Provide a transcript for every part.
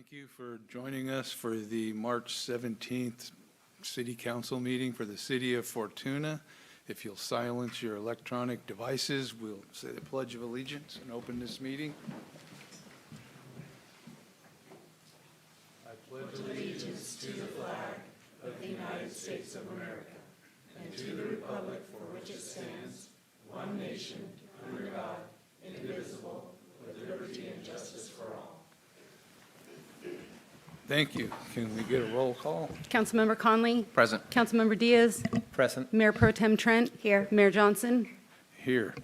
Thank you for joining us for the March 17th City Council meeting for the City of Fortuna. If you'll silence your electronic devices, we'll say the Pledge of Allegiance and open this meeting. I pledge allegiance to the flag of the United States of America and to the republic for which it stands, one nation, under God, indivisible, with liberty and justice for all. Thank you. Can we get a roll call? Councilmember Conley? Present. Councilmember Diaz? Present. Mayor Pro Tem Trent? Here. Mayor Johnson? Here.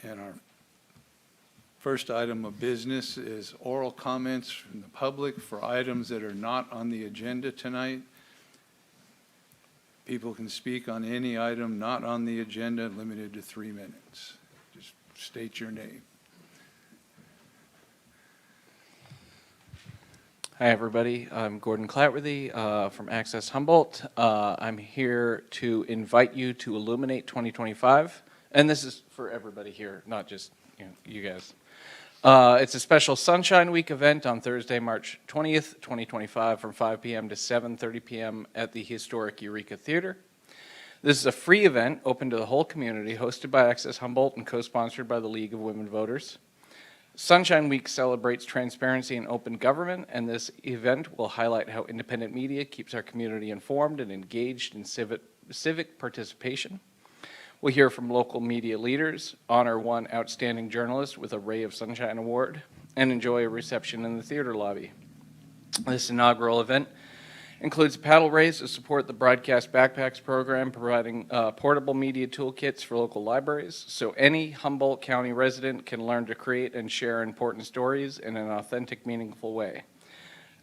And our first item of business is oral comments from the public for items that are not on the agenda tonight. People can speak on any item not on the agenda, limited to 3 minutes. Just state your name. Hi, everybody. I'm Gordon Clatworthy from Access Humboldt. I'm here to invite you to Illuminate 2025. And this is for everybody here, not just you guys. It's a special Sunshine Week event on Thursday, March 20th, 2025 from 5 p.m. to 7:30 p.m. at the historic Eureka Theater. This is a free event open to the whole community, hosted by Access Humboldt and co-sponsored by the League of Women Voters. Sunshine Week celebrates transparency and open government, and this event will highlight how independent media keeps our community informed and engaged in civic participation. We'll hear from local media leaders, honor one outstanding journalist with a Ray of Sunshine Award, and enjoy a reception in the theater lobby. This inaugural event includes a paddle race to support the Broadcast Backpacks program, providing portable media toolkits for local libraries, so any Humboldt County resident can learn to create and share important stories in an authentic, meaningful way.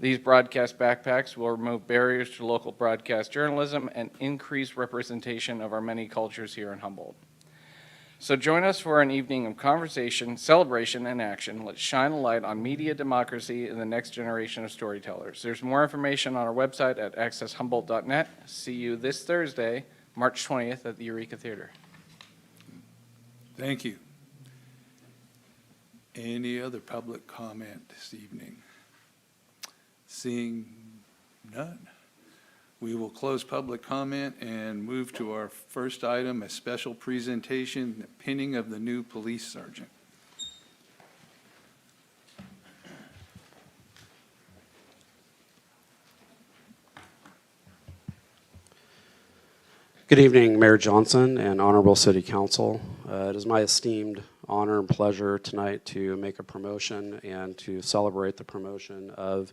These broadcast backpacks will remove barriers to local broadcast journalism and increase representation of our many cultures here in Humboldt. So join us for an evening of conversation, celebration, and action. Let's shine a light on media democracy and the next generation of storytellers. There's more information on our website at accesshumboldt.net. See you this Thursday, March 20th at the Eureka Theater. Thank you. Any other public comment this evening? Seeing none, we will close public comment and move to our first item, a special presentation, the pinning of the new police sergeant. Good evening, Mayor Johnson and Honorable City Council. It is my esteemed honor and pleasure tonight to make a promotion and to celebrate the promotion of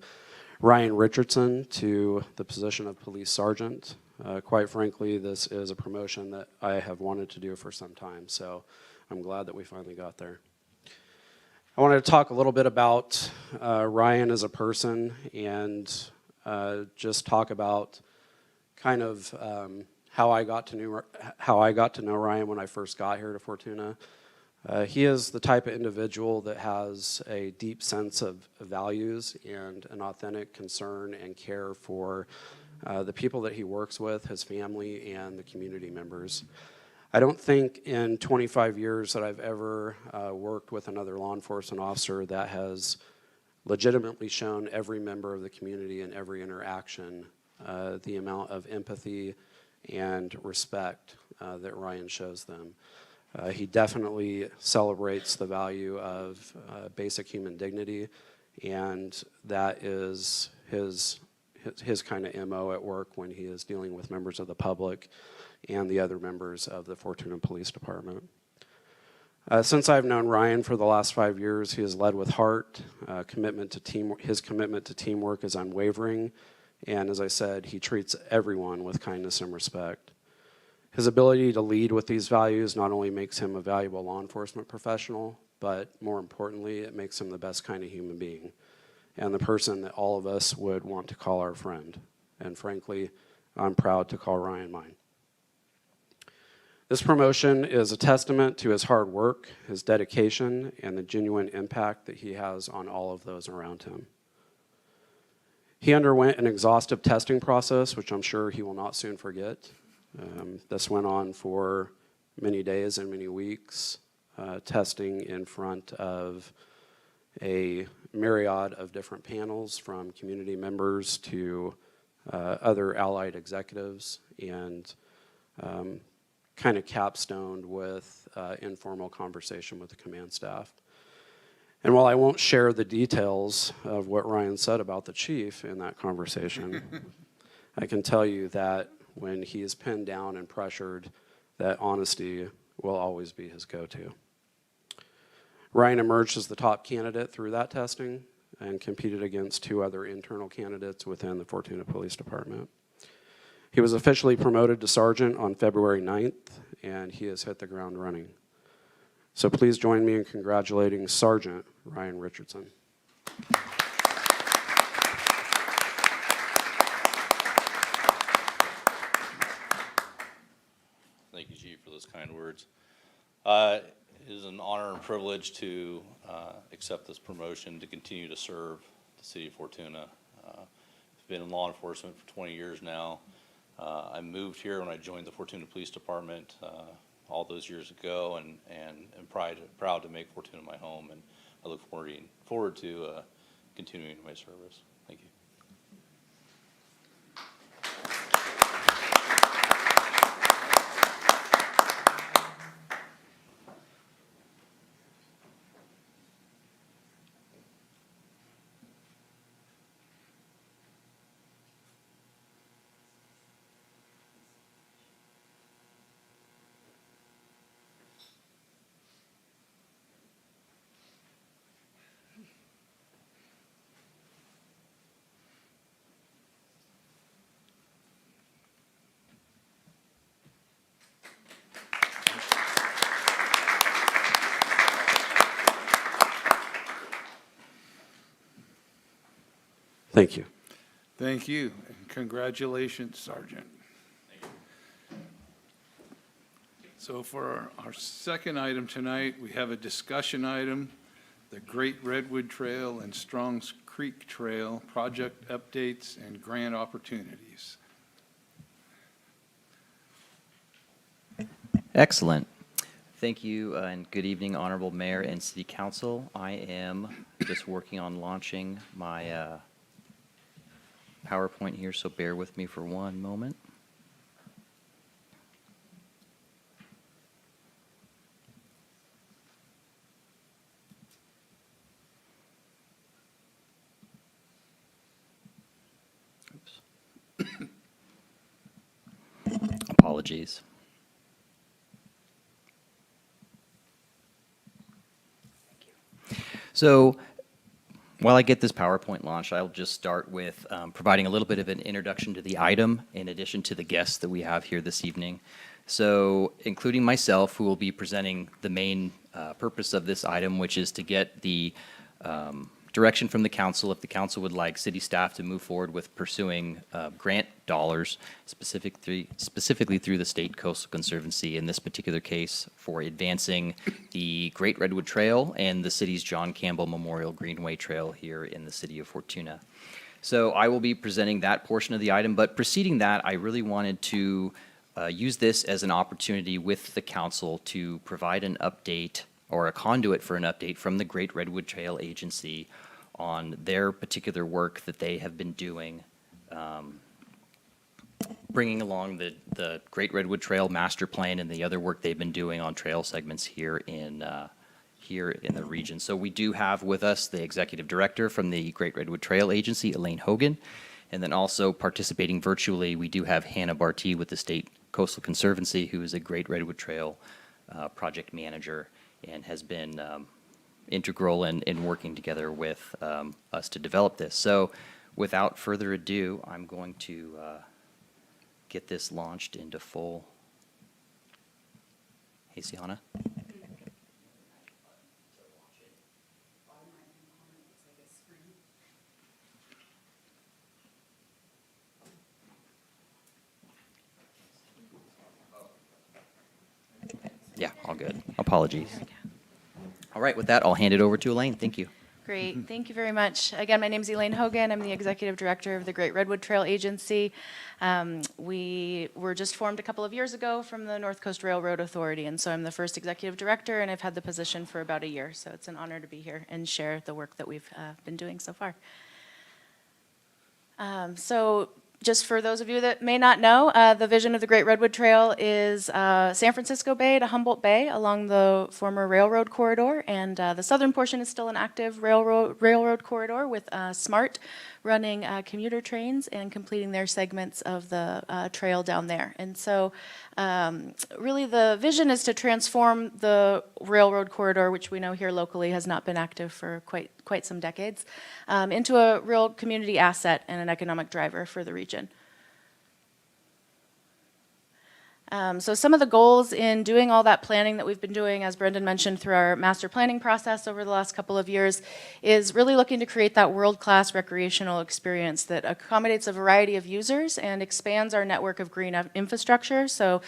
Ryan Richardson to the position of police sergeant. Quite frankly, this is a promotion that I have wanted to do for some time, so I'm glad that we finally got there. I wanted to talk a little bit about Ryan as a person and just talk about kind of how I got to know Ryan when I first got here to Fortuna. He is the type of individual that has a deep sense of values and an authentic concern and care for the people that he works with, his family, and the community members. I don't think in 25 years that I've ever worked with another law enforcement officer that has legitimately shown every member of the community in every interaction the amount of empathy and respect that Ryan shows them. He definitely celebrates the value of basic human dignity, and that is his kind of MO at work when he is dealing with members of the public and the other members of the Fortuna Police Department. Since I've known Ryan for the last 5 years, he has led with heart. His commitment to teamwork is unwavering, and as I said, he treats everyone with kindness and respect. His ability to lead with these values not only makes him a valuable law enforcement professional, but more importantly, it makes him the best kind of human being and the person that all of us would want to call our friend. And frankly, I'm proud to call Ryan mine. This promotion is a testament to his hard work, his dedication, and the genuine impact that he has on all of those around him. He underwent an exhaustive testing process, which I'm sure he will not soon forget. This went on for many days and many weeks, testing in front of a myriad of different panels from community members to other allied executives, and kind of capstoned with informal conversation with the command staff. And while I won't share the details of what Ryan said about the chief in that conversation, I can tell you that when he is pinned down and pressured, that honesty will always be his go-to. Ryan emerged as the top candidate through that testing and competed against 2 other internal candidates within the Fortuna Police Department. He was officially promoted to sergeant on February 9th, and he has hit the ground running. So please join me in congratulating Sergeant Ryan Richardson. Thank you, Chief, for those kind words. It is an honor and privilege to accept this promotion to continue to serve the city of Fortuna. I've been in law enforcement for 20 years now. I moved here when I joined the Fortuna Police Department all those years ago, and am proud to make Fortuna my home, and I look forward to continuing my service. Thank you. Thank you. Thank you, and congratulations, Sergeant. So for our second item tonight, we have a discussion item, the Great Redwood Trail and Strongs Creek Trail project updates and grant opportunities. Excellent. Thank you, and good evening, Honorable Mayor and City Council. I am just working on launching my PowerPoint here, so bear with me for one moment. Oops. Apologies. So while I get this PowerPoint launched, I'll just start with providing a little bit of an introduction to the item in addition to the guests that we have here this evening. So including myself, who will be presenting the main purpose of this item, which is to get the direction from the council if the council would like city staff to move forward with pursuing grant dollars, specifically through the State Coastal Conservancy, in this particular case for advancing the Great Redwood Trail and the city's John Campbell Memorial Greenway Trail here in the city of Fortuna. So I will be presenting that portion of the item, but preceding that, I really wanted to use this as an opportunity with the council to provide an update or a conduit for an update from the Great Redwood Trail Agency on their particular work that they have been doing, bringing along the Great Redwood Trail Master Plan and the other work they've been doing on trail segments here in the region. So we do have with us the Executive Director from the Great Redwood Trail Agency, Elaine Hogan, and then also participating virtually, we do have Hannah Barty with the State Coastal Conservancy, who is a Great Redwood Trail project manager and has been integral in working together with us to develop this. So without further ado, I'm going to get this launched into full. Hey, Sienna. Yeah, all good. Apologies. All right, with that, I'll hand it over to Elaine. Thank you. Great, thank you very much. Again, my name is Elaine Hogan. I'm the Executive Director of the Great Redwood Trail Agency. We were just formed a couple of years ago from the North Coast Railroad Authority, and so I'm the first Executive Director, and I've had the position for about a year. So it's an honor to be here and share the work that we've been doing so far. So just for those of you that may not know, the vision of the Great Redwood Trail is San Francisco Bay to Humboldt Bay along the former railroad corridor, and the southern portion is still an active railroad corridor with SMART running commuter trains and completing their segments of the trail down there. And so really the vision is to transform the railroad corridor, which we know here locally has not been active for quite some decades, into a real community asset and an economic driver for the region. So some of the goals in doing all that planning that we've been doing, as Brendan mentioned, through our master planning process over the last couple of years, is really looking to create that world-class recreational experience that accommodates a variety of users and expands our network of green infrastructure, so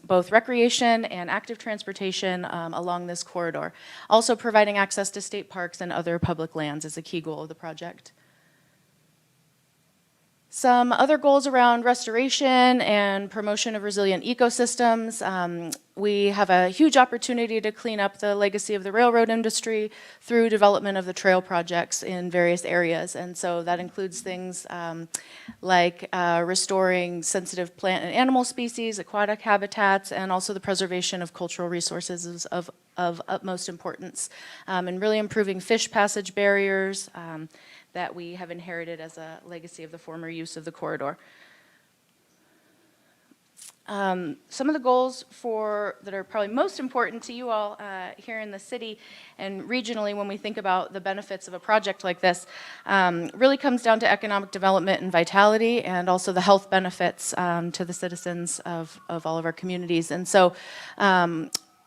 both recreation and active transportation along this corridor. Also providing access to state parks and other public lands is a key goal of the project. Some other goals around restoration and promotion of resilient ecosystems. We have a huge opportunity to clean up the legacy of the railroad industry through development of the trail projects in various areas. And so that includes things like restoring sensitive plant and animal species, aquatic habitats, and also the preservation of cultural resources is of utmost importance. And really improving fish passage barriers, that we have inherited as a legacy of the former use of the corridor. Some of the goals that are probably most important to you all here in the city and regionally when we think about the benefits of a project like this really comes down to economic development and vitality, and also the health benefits to the citizens of all of our communities. And so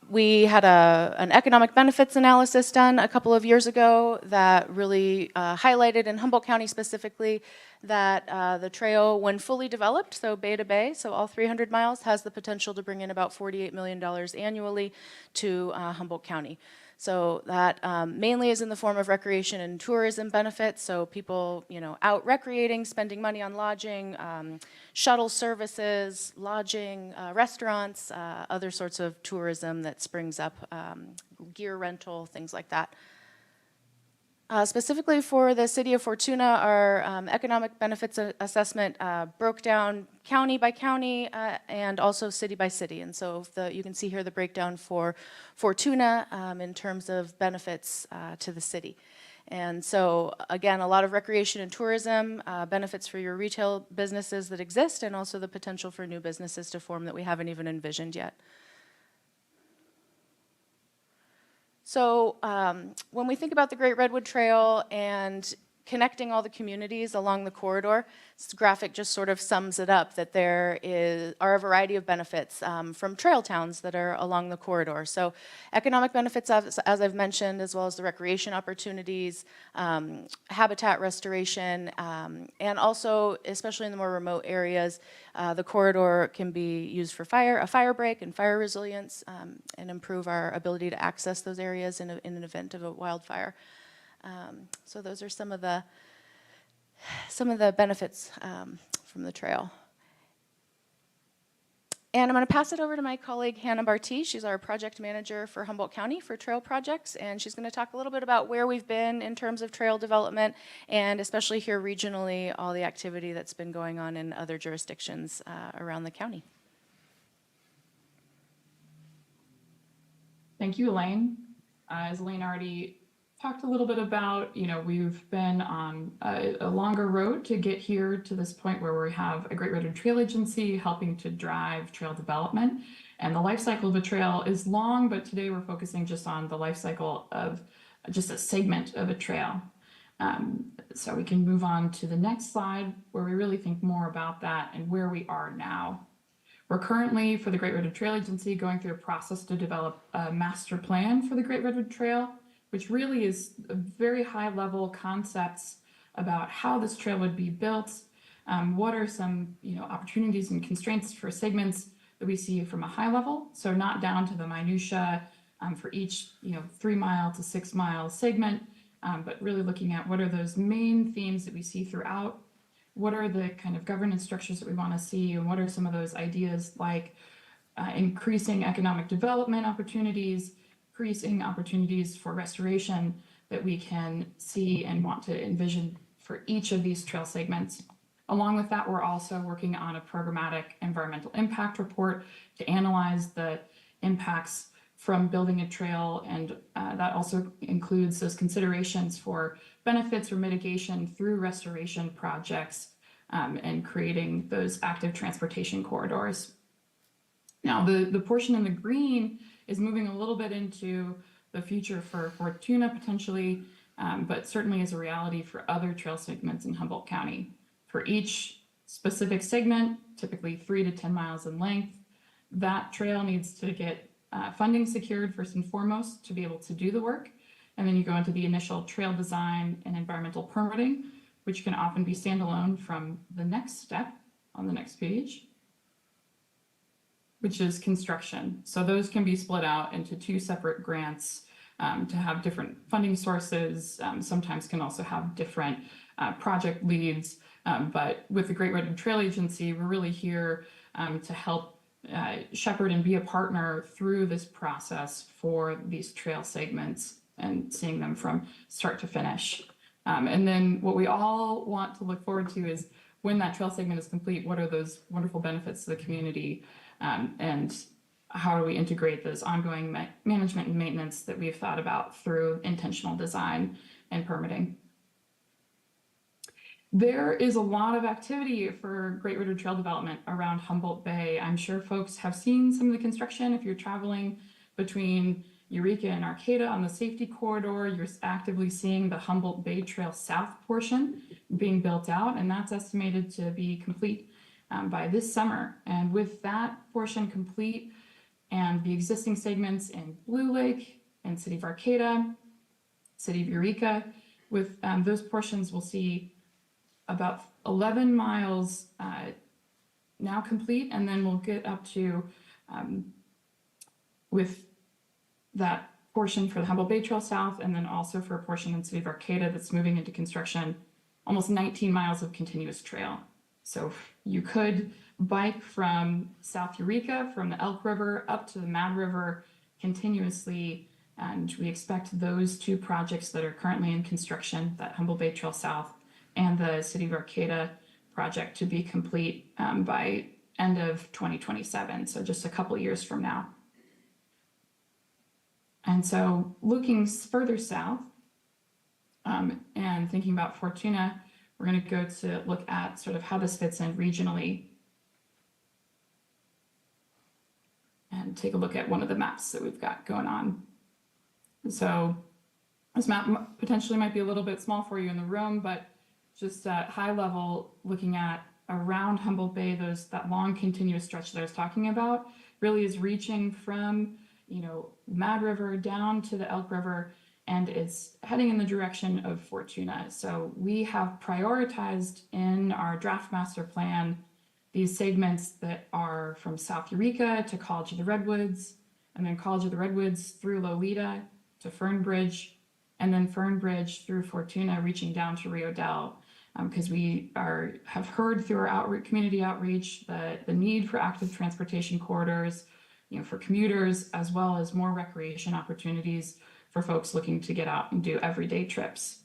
we had an economic benefits analysis done a couple of years ago that really highlighted in Humboldt County specifically that the trail, when fully developed, so bay to bay, so all 300 miles, has the potential to bring in about $48 million annually to Humboldt County. So that mainly is in the form of recreation and tourism benefits, so people, out recreating, spending money on lodging, shuttle services, lodging, restaurants, other sorts of tourism that springs up, gear rental, things like that. Specifically for the city of Fortuna, our economic benefits assessment broke down county by county and also city by city. And so you can see here the breakdown for Fortuna in terms of benefits to the city. And so again, a lot of recreation and tourism, benefits for your retail businesses that exist, and also the potential for new businesses to form that we haven't even envisioned yet. So when we think about the Great Redwood Trail and connecting all the communities along the corridor, this graphic just sort of sums it up, that there are a variety of benefits from trail towns that are along the corridor. So economic benefits, as I've mentioned, as well as the recreation opportunities, habitat restoration, and also, especially in the more remote areas, the corridor can be used for a fire break and fire resilience, and improve our ability to access those areas in an event of a wildfire. So those are some of the benefits from the trail. And I'm going to pass it over to my colleague Hannah Barty. She's our project manager for Humboldt County for trail projects, and she's going to talk a little bit about where we've been in terms of trail development, and especially here regionally, all the activity that's been going on in other jurisdictions around the county. Thank you, Elaine. As Elaine already talked a little bit about, we've been on a longer road to get here to this point where we have a Great Redwood Trail Agency helping to drive trail development. And the life cycle of a trail is long, but today we're focusing just on the life cycle of just a segment of a trail. So we can move on to the next slide where we really think more about that and where we are now. We're currently, for the Great Redwood Trail Agency, going through a process to develop a master plan for the Great Redwood Trail, which really is very high-level concepts about how this trail would be built, what are some opportunities and constraints for segments that we see from a high level, so not down to the minutia for each 3 mile to 6 mile segment, but really looking at what are those main themes that we see throughout, what are the kind of governance structures that we want to see, and what are some of those ideas like increasing economic development opportunities, increasing opportunities for restoration that we can see and want to envision for each of these trail segments. Along with that, we're also working on a programmatic environmental impact report to analyze the impacts from building a trail, and that also includes those considerations for benefits or mitigation through restoration projects and creating those active transportation corridors. Now, the portion in the green is moving a little bit into the future for Fortuna potentially, but certainly is a reality for other trail segments in Humboldt County. For each specific segment, typically 3 to 10 miles in length, that trail needs to get funding secured first and foremost to be able to do the work. And then you go into the initial trail design and environmental permitting, which can often be standalone from the next step on the next page, which is construction. So those can be split out into 2 separate grants to have different funding sources, sometimes can also have different project leads. But with the Great Redwood Trail Agency, we're really here to help shepherd and be a partner through this process for these trail segments and seeing them from start to finish. And then what we all want to look forward to is when that trail segment is complete, what are those wonderful benefits to the community, and how do we integrate those ongoing management and maintenance that we've thought about through intentional design and permitting. There is a lot of activity for Great Redwood Trail development around Humboldt Bay. I'm sure folks have seen some of the construction. If you're traveling between Eureka and Arcata on the safety corridor, you're actively seeing the Humboldt Bay Trail South portion being built out, and that's estimated to be complete by this summer. And with that portion complete and the existing segments in Blue Lake and City of Arcata, City of Eureka, with those portions, we'll see about 11 miles now complete, and then we'll get up to, with that portion for the Humboldt Bay Trail South, and then also for a portion in City of Arcata that's moving into construction, almost 19 miles of continuous trail. So you could bike from South Eureka, from the Elk River up to the Mad River continuously, and we expect those 2 projects that are currently in construction, that Humboldt Bay Trail South and the City of Arcata project, to be complete by end of 2027, so just a couple years from now. And so looking further south and thinking about Fortuna, we're going to go to look at sort of how this fits in regionally and take a look at one of the maps that we've got going on. So this map potentially might be a little bit small for you in the room, but just at high level, looking at around Humboldt Bay, that long continuous stretch that I was talking about really is reaching from, Mad River down to the Elk River, and it's heading in the direction of Fortuna. So we have prioritized in our draft master plan these segments that are from South Eureka to College of the Redwoods, and then College of the Redwoods through Lolita to Fernbridge, and then Fernbridge through Fortuna, reaching down to Rio Dell. Because we have heard through our community outreach the need for active transportation corridors, for commuters, as well as more recreation opportunities for folks looking to get out and do everyday trips.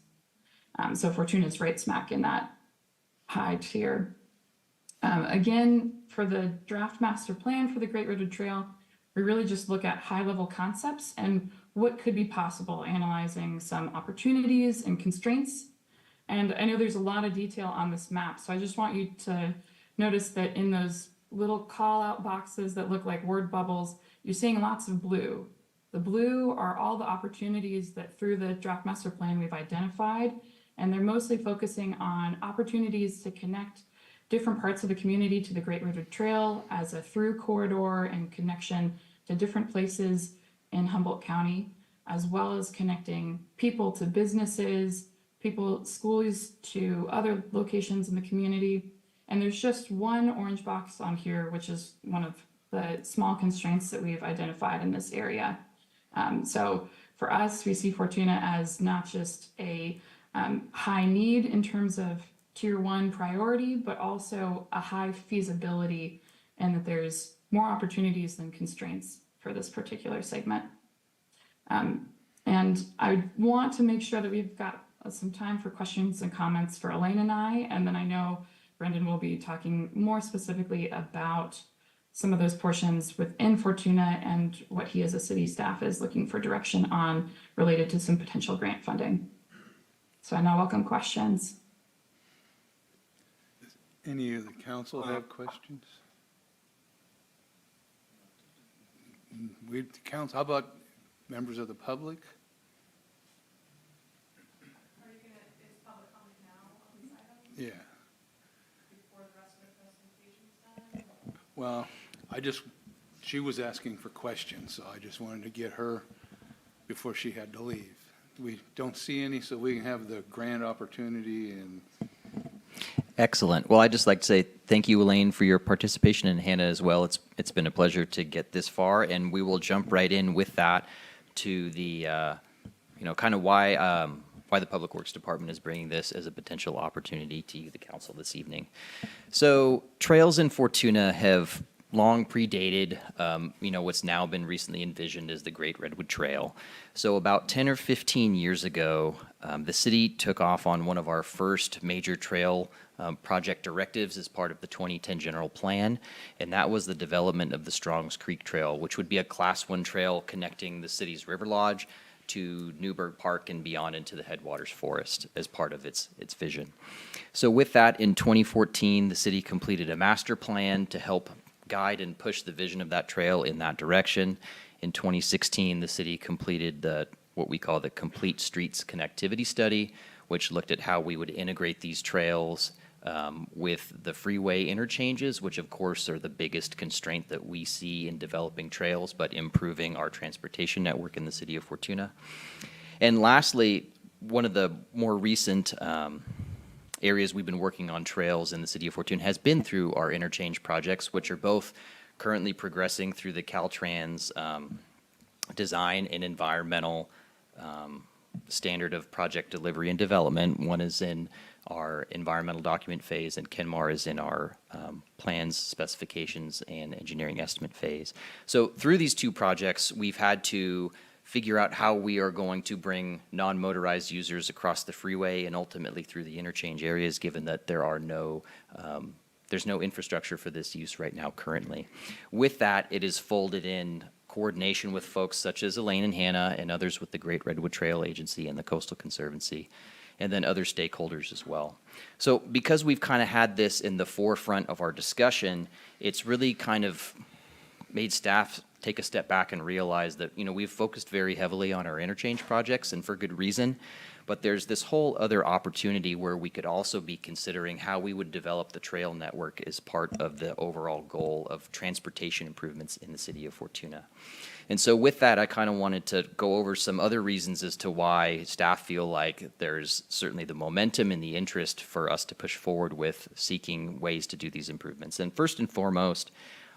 So Fortuna is right smack in that high tier. Again, for the draft master plan for the Great Redwood Trail, we really just look at high-level concepts and what could be possible, analyzing some opportunities and constraints. And I know there's a lot of detail on this map, so I just want you to notice that in those little call-out boxes that look like word bubbles, you're seeing lots of blue. The blue are all the opportunities that through the draft master plan we've identified, and they're mostly focusing on opportunities to connect different parts of the community to the Great Redwood Trail as a through corridor and connection to different places in Humboldt County, as well as connecting people to businesses, schools to other locations in the community. And there's just one orange box on here, which is one of the small constraints that we've identified in this area. So for us, we see Fortuna as not just a high need in terms of tier one priority, but also a high feasibility, and that there's more opportunities than constraints for this particular segment. And I want to make sure that we've got some time for questions and comments for Elaine and I, and then I know Brendan will be talking more specifically about some of those portions within Fortuna and what he as a city staff is looking for direction on related to some potential grant funding. So I now welcome questions. Any of the council have questions? Council, how about members of the public? Are you gonna, is public comment now on this item Yeah. before the rest of the presentation's done? Well, she was asking for questions, so I just wanted to get her before she had to leave. We don't see any, so we can have the grant opportunity and. Excellent. Well, I'd just like to say thank you, Elaine, for your participation, and Hannah as well. It's been a pleasure to get this far, and we will jump right in with that to the, kind of why the Public Works Department is bringing this as a potential opportunity to you, the council, this evening. So trails in Fortuna have long predated, what's now been recently envisioned as the Great Redwood Trail. So about 10 or 15 years ago, the city took off on one of our first major trail project directives as part of the 2010 general plan, and that was the development of the Strongs Creek Trail, which would be a Class 1 trail connecting the city's River Lodge to Newburgh Park and beyond into the Headwaters Forest as part of its vision. So with that, in 2014, the city completed a master plan to help guide and push the vision of that trail in that direction. In 2016, the city completed what we call the Complete Streets Connectivity Study, which looked at how we would integrate these trails with the freeway interchanges, which of course are the biggest constraint that we see in developing trails, but improving our transportation network in the city of Fortuna. And lastly, one of the more recent areas we've been working on trails in the city of Fortuna has been through our interchange projects, which are both currently progressing through the Caltrans design and environmental standard of project delivery and development. One is in our environmental document phase, and Kenmar is in our plans, specifications, and engineering estimate phase. So through these two projects, we've had to figure out how we are going to bring non-motorized users across the freeway and ultimately through the interchange areas, given that there are there's no infrastructure for this use right now currently. With that, it is folded in coordination with folks such as Elaine and Hannah and others with the Great Redwood Trail Agency and the Coastal Conservancy, and then other stakeholders as well. So because we've kind of had this in the forefront of our discussion, it's really kind of made staff take a step back and realize that, we've focused very heavily on our interchange projects, and for good reason, but there's this whole other opportunity where we could also be considering how we would develop the trail network as part of the overall goal of transportation improvements in the city of Fortuna. And so with that, I kind of wanted to go over some other reasons as to why staff feel like there's certainly the momentum and the interest for us to push forward with seeking ways to do these improvements. And first and foremost,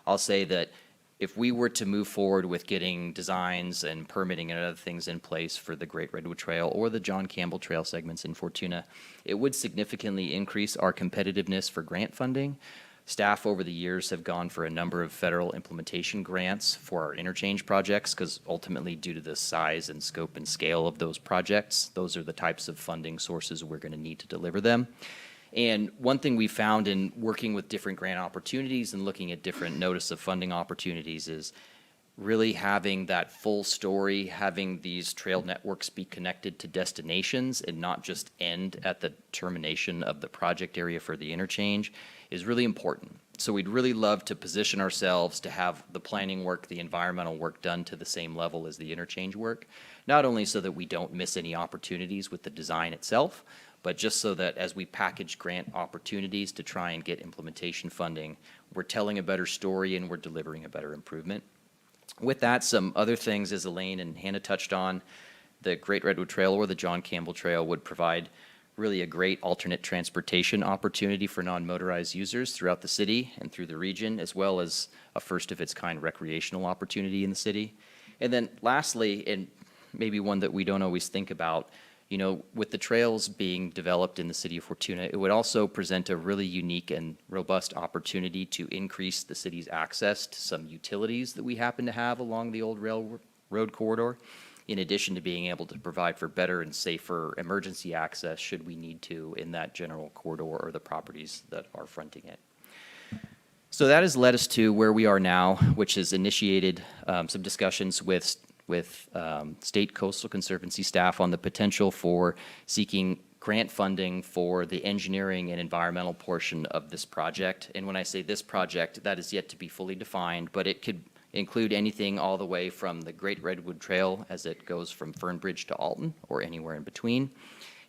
I'll say that if we were to move forward with getting designs and permitting and other things in place for the Great Redwood Trail or the John Campbell Trail segments in Fortuna, it would significantly increase our competitiveness for grant funding. Staff over the years have gone for a number of federal implementation grants for our interchange projects because ultimately, due to the size and scope and scale of those projects, those are the types of funding sources we're going to need to deliver them. And one thing we found in working with different grant opportunities and looking at different notice of funding opportunities is really having that full story, having these trail networks be connected to destinations and not just end at the termination of the project area for the interchange is really important. So we'd really love to position ourselves to have the planning work, the environmental work done to the same level as the interchange work, not only so that we don't miss any opportunities with the design itself, but just so that as we package grant opportunities to try and get implementation funding, we're telling a better story and we're delivering a better improvement. With that, some other things, as Elaine and Hannah touched on, the Great Redwood Trail or the John Campbell Trail would provide really a great alternate transportation opportunity for non-motorized users throughout the city and through the region, as well as a first-of-its-kind recreational opportunity in the city. And then lastly, and maybe one that we don't always think about. You know, with the trails being developed in the city of Fortuna, it would also present a really unique and robust opportunity to increase the city's access to some utilities that we happen to have along the old railroad corridor, in addition to being able to provide for better and safer emergency access should we need to in that general corridor or the properties that are fronting it. So that has led us to where we are now, which has initiated some discussions with State Coastal Conservancy staff on the potential for seeking grant funding for the engineering and environmental portion of this project. And when I say this project, that is yet to be fully defined, but it could include anything all the way from the Great Redwood Trail as it goes from Fernbridge to Alton or anywhere in between,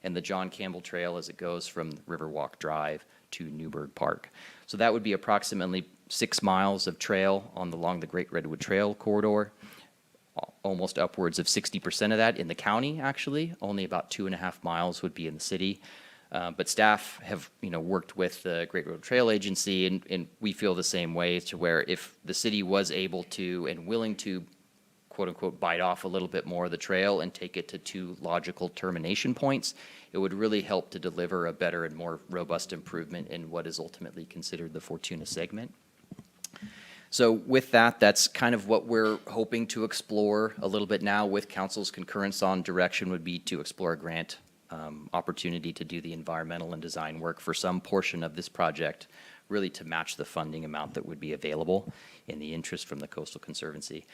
and the John Campbell Trail as it goes from Riverwalk Drive to Newburgh Park. So that would be approximately 6 miles of trail along the Great Redwood Trail corridor. Almost upwards of 60% of that in the county, actually. Only about 2.5 miles would be in the city. But staff have, worked with the Great Road Trail Agency, and we feel the same way, to where if the city was able to and willing to, quote unquote, bite off a little bit more of the trail and take it to 2 logical termination points, it would really help to deliver a better and more robust improvement in what is ultimately considered the Fortuna segment. So with that, that's kind of what we're hoping to explore a little bit now with council's concurrence on direction, would be to explore a grant opportunity to do the environmental and design work for some portion of this project, really to match the funding amount that would be available in the interest from the Coastal Conservancy.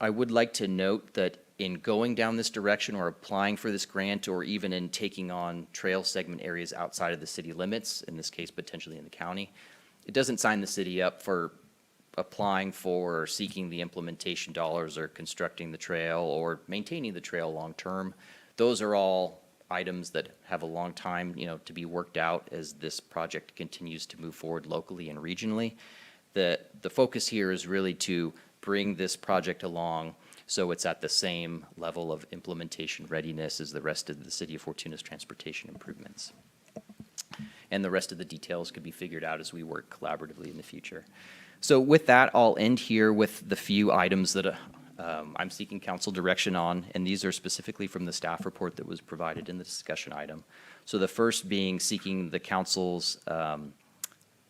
I would like to note that in going down this direction or applying for this grant, or even in taking on trail segment areas outside of the city limits, in this case potentially in the county, it doesn't sign the city up for applying for or seeking the implementation dollars or constructing the trail or maintaining the trail long term. Those are all items that have a long time, to be worked out as this project continues to move forward locally and regionally. The focus here is really to bring this project along so it's at the same level of implementation readiness as the rest of the city of Fortuna's transportation improvements. And the rest of the details could be figured out as we work collaboratively in the future. So with that, I'll end here with the few items that I'm seeking council direction on, and these are specifically from the staff report that was provided in the discussion item. So the first being seeking the council's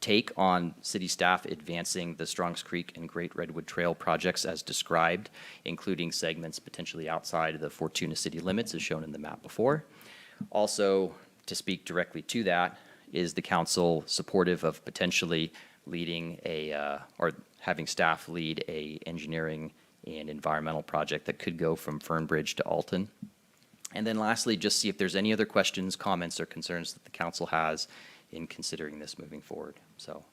take on city staff advancing the Strongs Creek and Great Redwood Trail projects as described, including segments potentially outside of the Fortuna city limits as shown in the map before. Also, to speak directly to that, is the council supportive of potentially leading or having staff lead a engineering and environmental project that could go from Fernbridge to Alton? And then lastly, just see if there's any other questions, comments, or concerns that the council has in considering this moving forward. So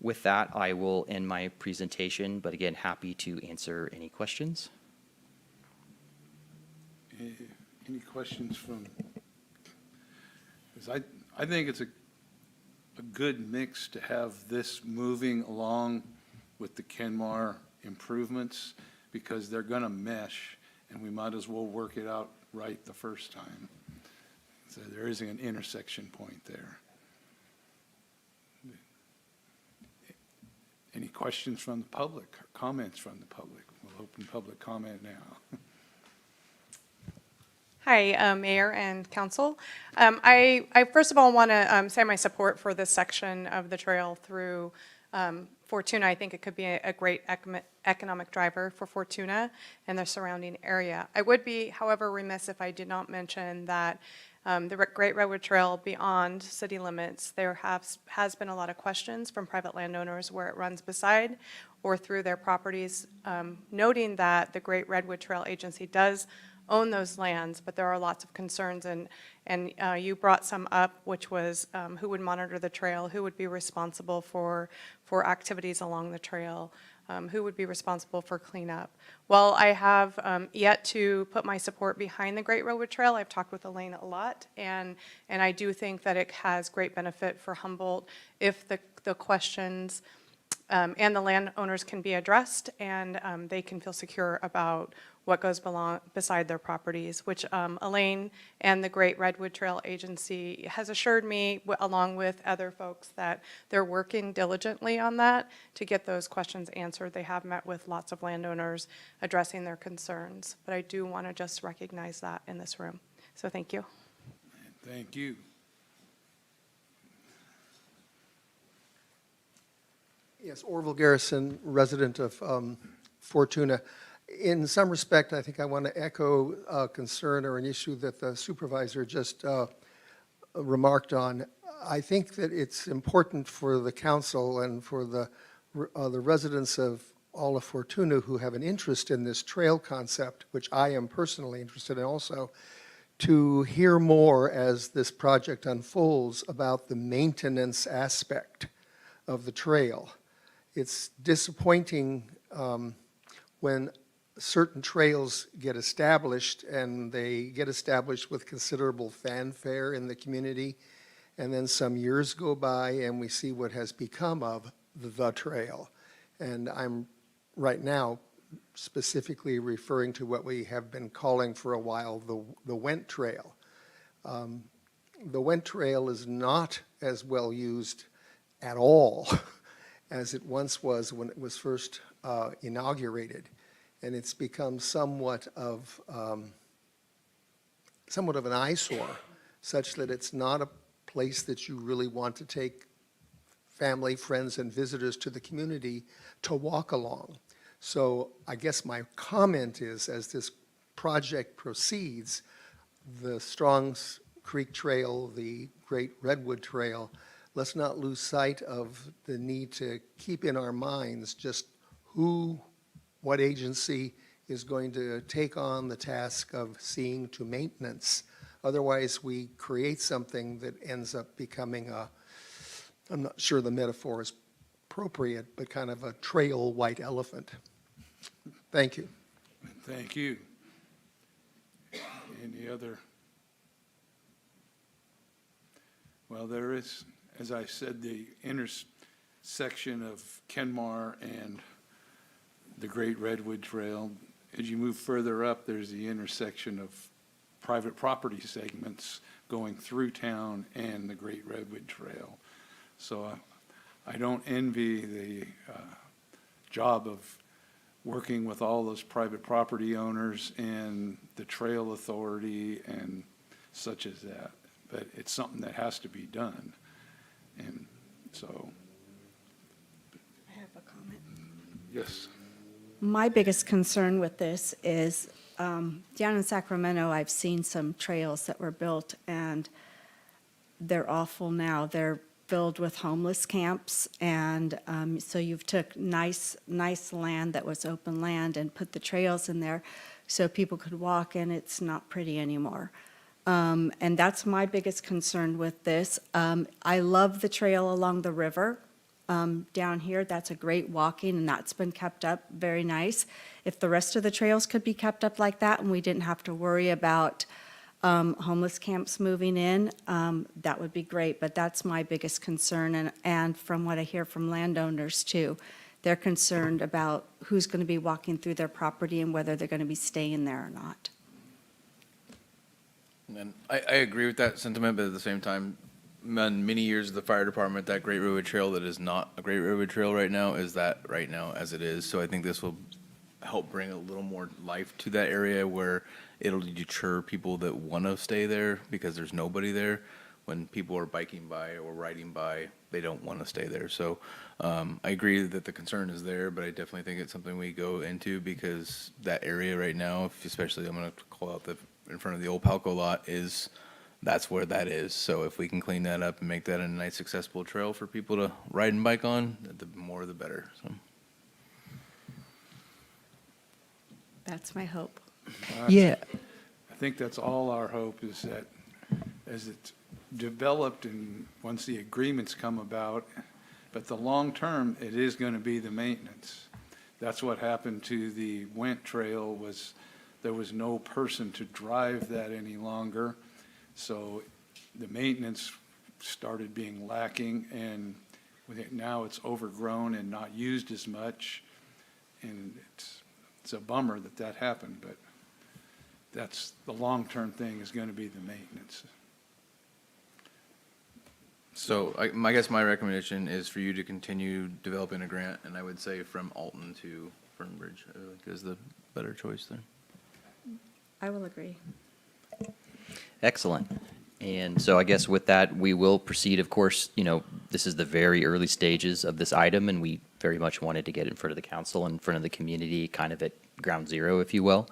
with that, I will end my presentation, but again, happy to answer any questions. Any questions from, because I think it's a good mix to have this moving along with the Kenmar improvements, because they're going to mesh, and we might as well work it out right the first time. So there is an intersection point there. Any questions from the public or comments from the public? We'll open public comment now. Hi, Mayor and Council. I first of all want to say my support for this section of the trail through Fortuna. I think it could be a great economic driver for Fortuna and the surrounding area. I would be, however, remiss if I did not mention that the Great Redwood Trail beyond city limits, there has been a lot of questions from private landowners where it runs beside or through their properties, noting that the Great Redwood Trail Agency does own those lands, but there are lots of concerns, and you brought some up, which was who would monitor the trail, who would be responsible for activities along the trail, who would be responsible for cleanup. Well, I have yet to put my support behind the Great Redwood Trail. I've talked with Elaine a lot, and I do think that it has great benefit for Humboldt if the questions and the landowners can be addressed, and they can feel secure about what goes beside their properties, which Elaine and the Great Redwood Trail Agency has assured me, along with other folks, that they're working diligently on that to get those questions answered. They have met with lots of landowners addressing their concerns, but I do want to just recognize that in this room. So thank you. Thank you. Yes, Orville Garrison, resident of Fortuna. In some respect, I think I want to echo a concern or an issue that the supervisor just remarked on. I think that it's important for the council and for the residents of all of Fortuna who have an interest in this trail concept, which I am personally interested in also, to hear more as this project unfolds about the maintenance aspect of the trail. It's disappointing when certain trails get established, and they get established with considerable fanfare in the community, and then some years go by and we see what has become of the trail. And I'm right now specifically referring to what we have been calling for a while the Went Trail. The Went Trail is not as well used at all as it once was when it was first inaugurated, and it's become somewhat of an eyesore, such that it's not a place that you really want to take family, friends, and visitors to the community to walk along. So I guess my comment is, as this project proceeds, the Strong's Creek Trail, the Great Redwood Trail, let's not lose sight of the need to keep in our minds just what agency is going to take on the task of seeing to maintenance. Otherwise, we create something that ends up becoming I'm not sure the metaphor is appropriate, but kind of a trail white elephant. Thank you. Thank you. Any other? Well, there is, as I said, the intersection of Kenmar and the Great Redwood Trail. As you move further up, there's the intersection of private property segments going through town and the Great Redwood Trail. So I don't envy the job of working with all those private property owners and the trail authority and such as that. But it's something that has to be done. And so. I have a comment. Yes. My biggest concern with this is down in Sacramento, I've seen some trails that were built, and they're awful now. They're filled with homeless camps, and so you've took nice land that was open land and put the trails in there so people could walk, and it's not pretty anymore. And that's my biggest concern with this. I love the trail along the river down here. That's a great walking, and that's been kept up very nice. If the rest of the trails could be kept up like that and we didn't have to worry about homeless camps moving in, that would be great. But that's my biggest concern, and from what I hear from landowners too, they're concerned about who's going to be walking through their property and whether they're going to be staying there or not. And I agree with that sentiment, but at the same time, in many years of the fire department, that Great Redwood Trail that is not a Great Redwood Trail right now is that right now as it is. So I think this will help bring a little more life to that area where it'll deter people that want to stay there because there's nobody there. When people are biking by or riding by, they don't want to stay there. So I agree that the concern is there, but I definitely think it's something we go into because that area right now, especially I'm going to call out in front of the old Palco lot, that's where that is. So if we can clean that up and make that a nice accessible trail for people to ride and bike on, the more the better. So. That's my hope. Yeah. I think that's all our hope, is that as it's developed and once the agreements come about, but the long term, it is going to be the maintenance. That's what happened to the Went Trail, was there was no person to drive that any longer. So the maintenance started being lacking, and with it now it's overgrown and not used as much. And it's a bummer that that happened, but that's, the long-term thing is going to be the maintenance. So I guess my recommendation is for you to continue developing a grant, and I would say from Alton to Fernbridge, I think is the better choice there. I will agree. Excellent. And so I guess with that, we will proceed. Of course, this is the very early stages of this item, and we very much wanted to get it in front of the council, in front of the community, kind of at ground zero, if you will.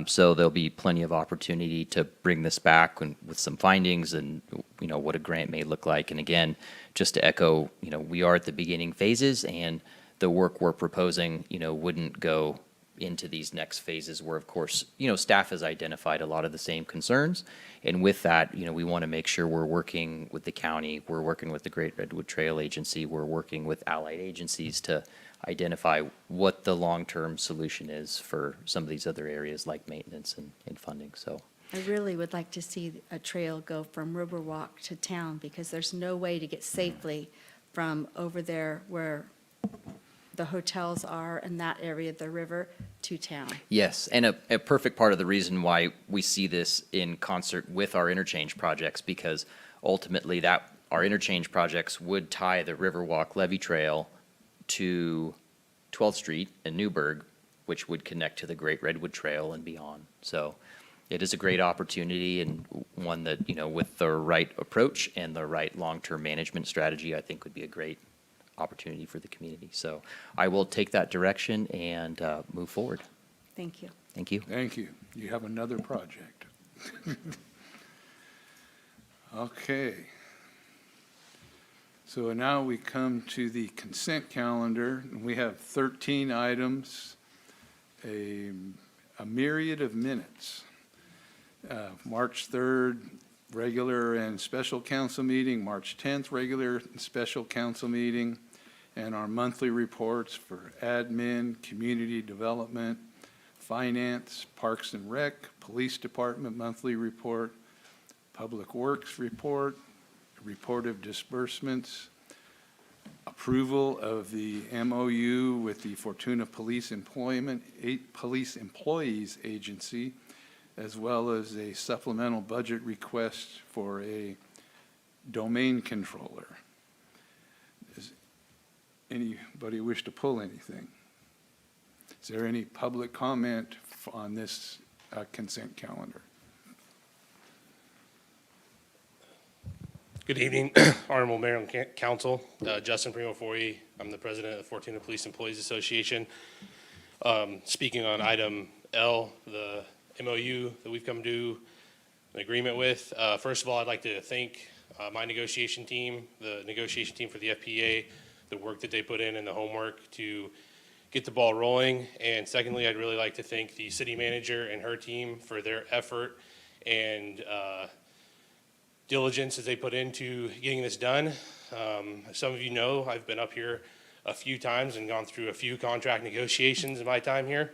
So there'll be plenty of opportunity to bring this back with some findings and, what a grant may look like. And again, just to echo, we are at the beginning phases, and the work we're proposing, wouldn't go into these next phases where, of course, staff has identified a lot of the same concerns. And with that, we want to make sure we're working with the county, we're working with the Great Redwood Trail Agency, we're working with allied agencies to identify what the long-term solution is for some of these other areas like maintenance and funding. So I really would like to see a trail go from Riverwalk to town, because there's no way to get safely from over there where the hotels are in that area of the river to town. yes, and a perfect part of the reason why we see this in concert with our interchange projects, because ultimately our interchange projects would tie the Riverwalk Levee Trail to 12th Street in Newburgh, which would connect to the Great Redwood Trail and beyond. So it is a great opportunity, and one that, with the right approach and the right long-term management strategy, I think would be a great opportunity for the community. So I will take that direction and move forward. Thank you. Thank you. Thank you. You have another project. Okay. So now we come to the consent calendar. We have 13 items, a myriad of minutes. March 3rd, regular and special council meeting, March 10th, regular and special council meeting, and our monthly reports for admin, community development, finance, parks and rec, police department monthly report, public works report, report of disbursements, approval of the MOU with the Fortuna Police Employees Agency, as well as a supplemental budget request for a domain controller. Does anybody wish to pull anything? Is there any public comment on this consent calendar? Good evening, Honorable Mayor and Council. Justin Primo Forey. I'm the president of the Fortuna Police Employees Association. Speaking on item L, the MOU that we've come to an agreement with. First of all, I'd like to thank my negotiation team, the negotiation team for the FPA, the work that they put in and the homework to get the ball rolling. And secondly, I'd really like to thank the city manager and her team for their effort and diligence that they put into getting this done. As some of you know, I've been up here a few times and gone through a few contract negotiations in my time here.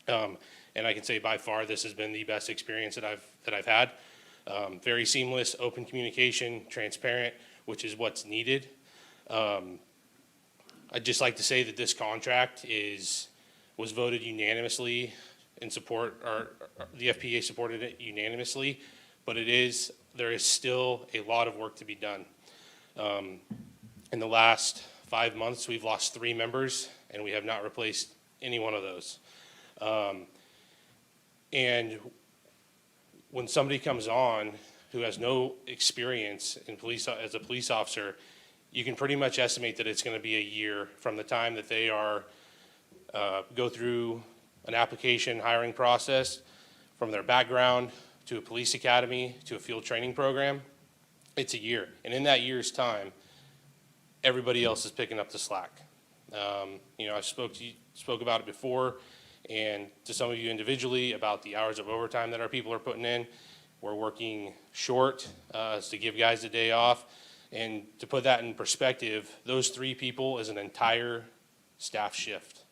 And I can say by far this has been the best experience that I've had. Very seamless, open communication, transparent, which is what's needed. I'd just like to say that this contract was voted unanimously in support, or the FPA supported it unanimously, but there is still a lot of work to be done. In the last 5 months, we've lost 3 members, and we have not replaced any one of those. And when somebody comes on who has no experience in as a police officer, you can pretty much estimate that it's going to be a year from the time that they go through an application hiring process, from their background to a police academy to a field training program. It's a year, and in that year's time, everybody else is picking up the slack. I spoke about it before, and to some of you individually about the hours of overtime that our people are putting in. We're working short to give guys a day off. And to put that in perspective, those 3 people is an entire staff shift.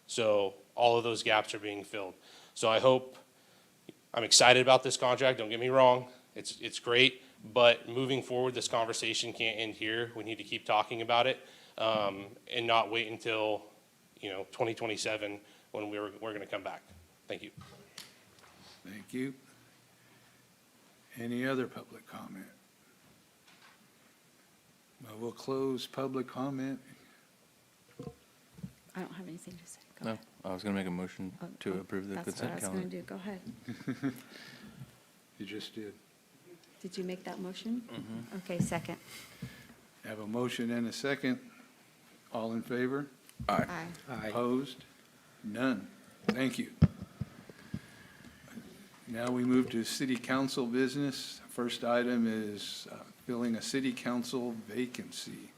So all of those gaps are being filled. So I'm excited about this contract, don't get me wrong. It's great, but moving forward, this conversation can't end here. We need to keep talking about it and not wait until 2027 when we're going to come back. Thank you. Thank you. Any other public comment? Well, we'll close public comment. I don't have anything to say. Go No, ahead. I was going to make a motion to approve the That's what I consent was going calendar. to do. Go ahead. You just did. Did you make that motion? Okay, second. Have a motion and a second. All in favor? Aye. Aye. Opposed? None. Thank you. Now we move to city council business. First item is filling a city council vacancy.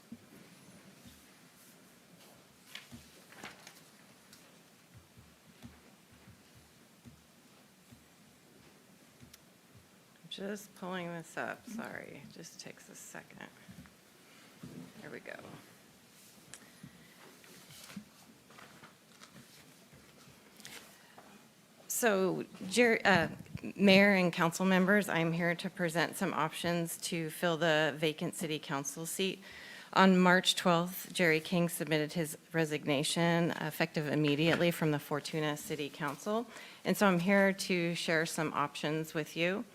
Just pulling this up, sorry, just takes a second. Here we go. So, Mayor and council members, I'm here to present some options to fill the vacant city council seat. On March 12th, Jerry King submitted his resignation effective immediately from the Fortuna City Council. And so I'm here to share some options with you.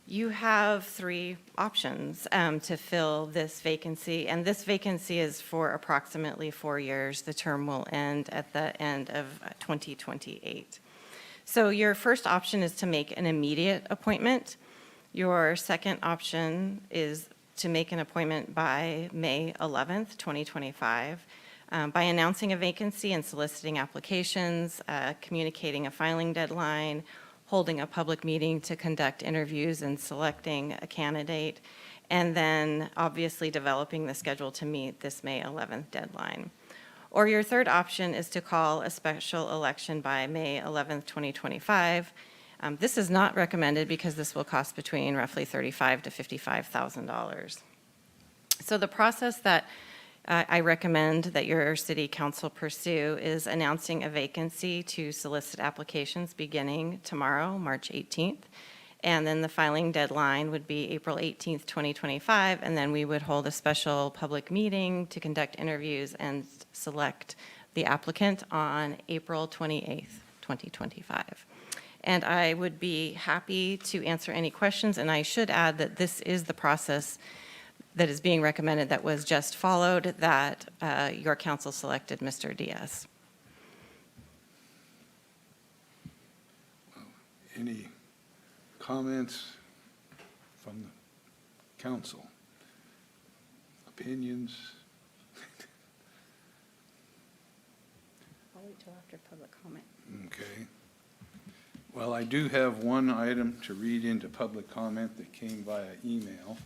You have three options to fill this vacancy, and this vacancy is for approximately 4 years. The term will end at the end of 2028. So your first option is to make an immediate appointment. Your second option is to make an appointment by May 11th, 2025, by announcing a vacancy and soliciting applications, communicating a filing deadline, holding a public meeting to conduct interviews and selecting a candidate, and then obviously developing the schedule to meet this May 11th deadline. Or your third option is to call a special election by May 11th, 2025. This is not recommended because this will cost between roughly $35,000 to $55,000. So the process that I recommend that your city council pursue is announcing a vacancy to solicit applications beginning tomorrow, March 18th. And then the filing deadline would be April 18th, 2025, and then we would hold a special public meeting to conduct interviews and select the applicant on April 28th, 2025. And I would be happy to answer any questions, and I should add that this is the process that is being recommended that was just followed, that your council selected Mr. Diaz. Any comments from the council? Opinions? I'll wait till after public comment. Okay. Well, I do have one item to read into public comment that came via email.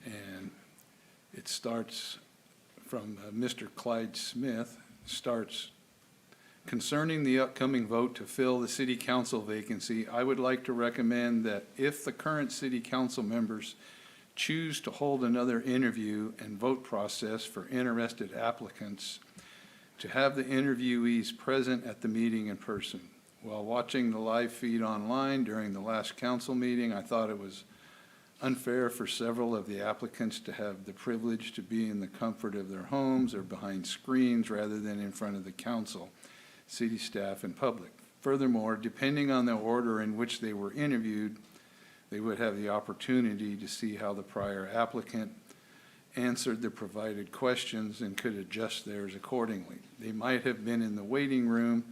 And it starts from Mr. Clyde Smith, starts, concerning the upcoming vote to fill the city council vacancy, I would like to recommend that if the current city council members choose to hold another interview and vote process for interested applicants, to have the interviewees present at the meeting in person. While watching the live feed online during the last council meeting, I thought it was unfair for several of the applicants to have the privilege to be in the comfort of their homes or behind screens rather than in front of the council, city staff, and public. Furthermore, depending on the order in which they were interviewed, they would have the opportunity to see how the prior applicant answered the provided questions and could adjust theirs accordingly. They might have been in the waiting room,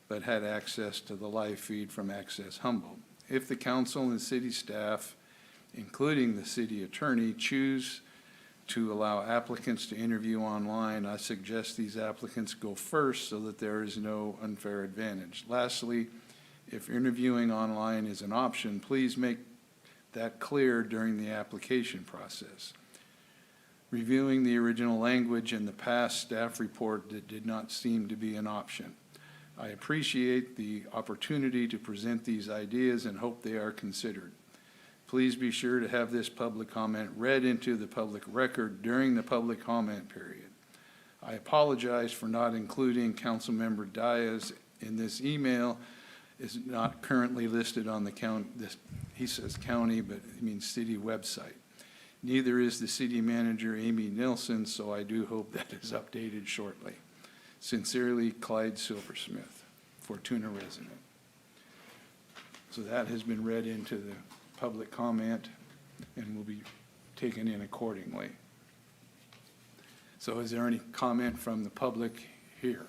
but had access to the live feed from Access Humboldt. If the council and city staff, including the city attorney, choose to allow applicants to interview online, I suggest these applicants go first so that there is no unfair advantage. Lastly, if interviewing online is an option, please make that clear during the application process. Reviewing the original language in the past staff report, that did not seem to be an option. I appreciate the opportunity to present these ideas and hope they are considered. Please be sure to have this public comment read into the public record during the public comment period. I apologize for not including Councilmember Diaz in this email. Is not currently listed on the county, he says county, but it means city website. Neither is the city manager, Amy Nilsson, so I do hope that is updated shortly. Sincerely, Clyde Silversmith, Fortuna resident. So that has been read into the public comment and will be taken in accordingly. So is there any comment from the public here?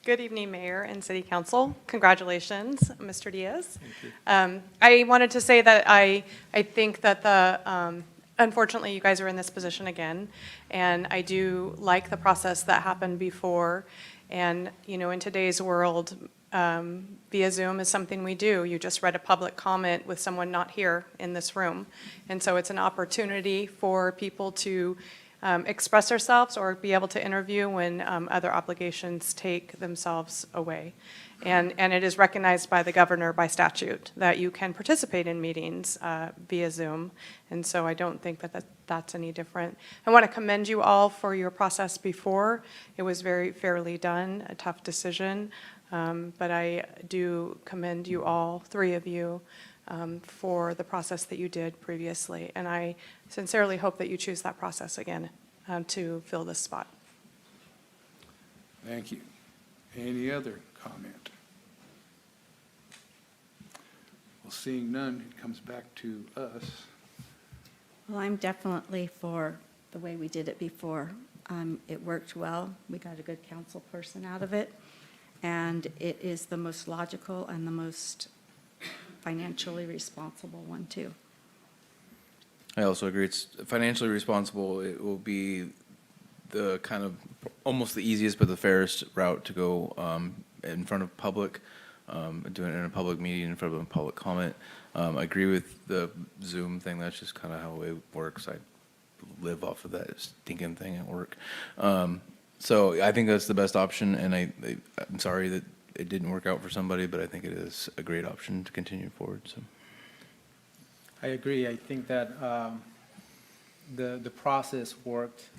Good evening, Mayor and City Council. Congratulations, Mr. Diaz. I wanted to say that I think that unfortunately, you guys are in this position again, and I do like the process that happened before. And, in today's world, via Zoom is something we do. You just read a public comment with someone not here in this room. And so it's an opportunity for people to express ourselves or be able to interview when other obligations take themselves away. And it is recognized by the governor by statute that you can participate in meetings via Zoom. And so I don't think that that's any different. I want to commend you all for your process before. It was very fairly done, a tough decision. But I do commend you all, three of you, for the process that you did previously. And I sincerely hope that you choose that process again to fill this spot. Thank you. Any other comment? Well, seeing none, it comes back to us. Well, I'm definitely for the way we did it before. It worked well. We got a good council person out of it. And it is the most logical and the most financially responsible one, too. I also agree. It's financially responsible. It will be the kind of almost the easiest but the fairest route to go in front of public, doing it in a public meeting, in front of a public comment. I agree with the Zoom thing. That's just kind of how it works. I live off of that stinking thing at work. So I think that's the best option, and I'm sorry that it didn't work out for somebody, but I think it is a great option to continue forward. So I agree. I think that the process worked.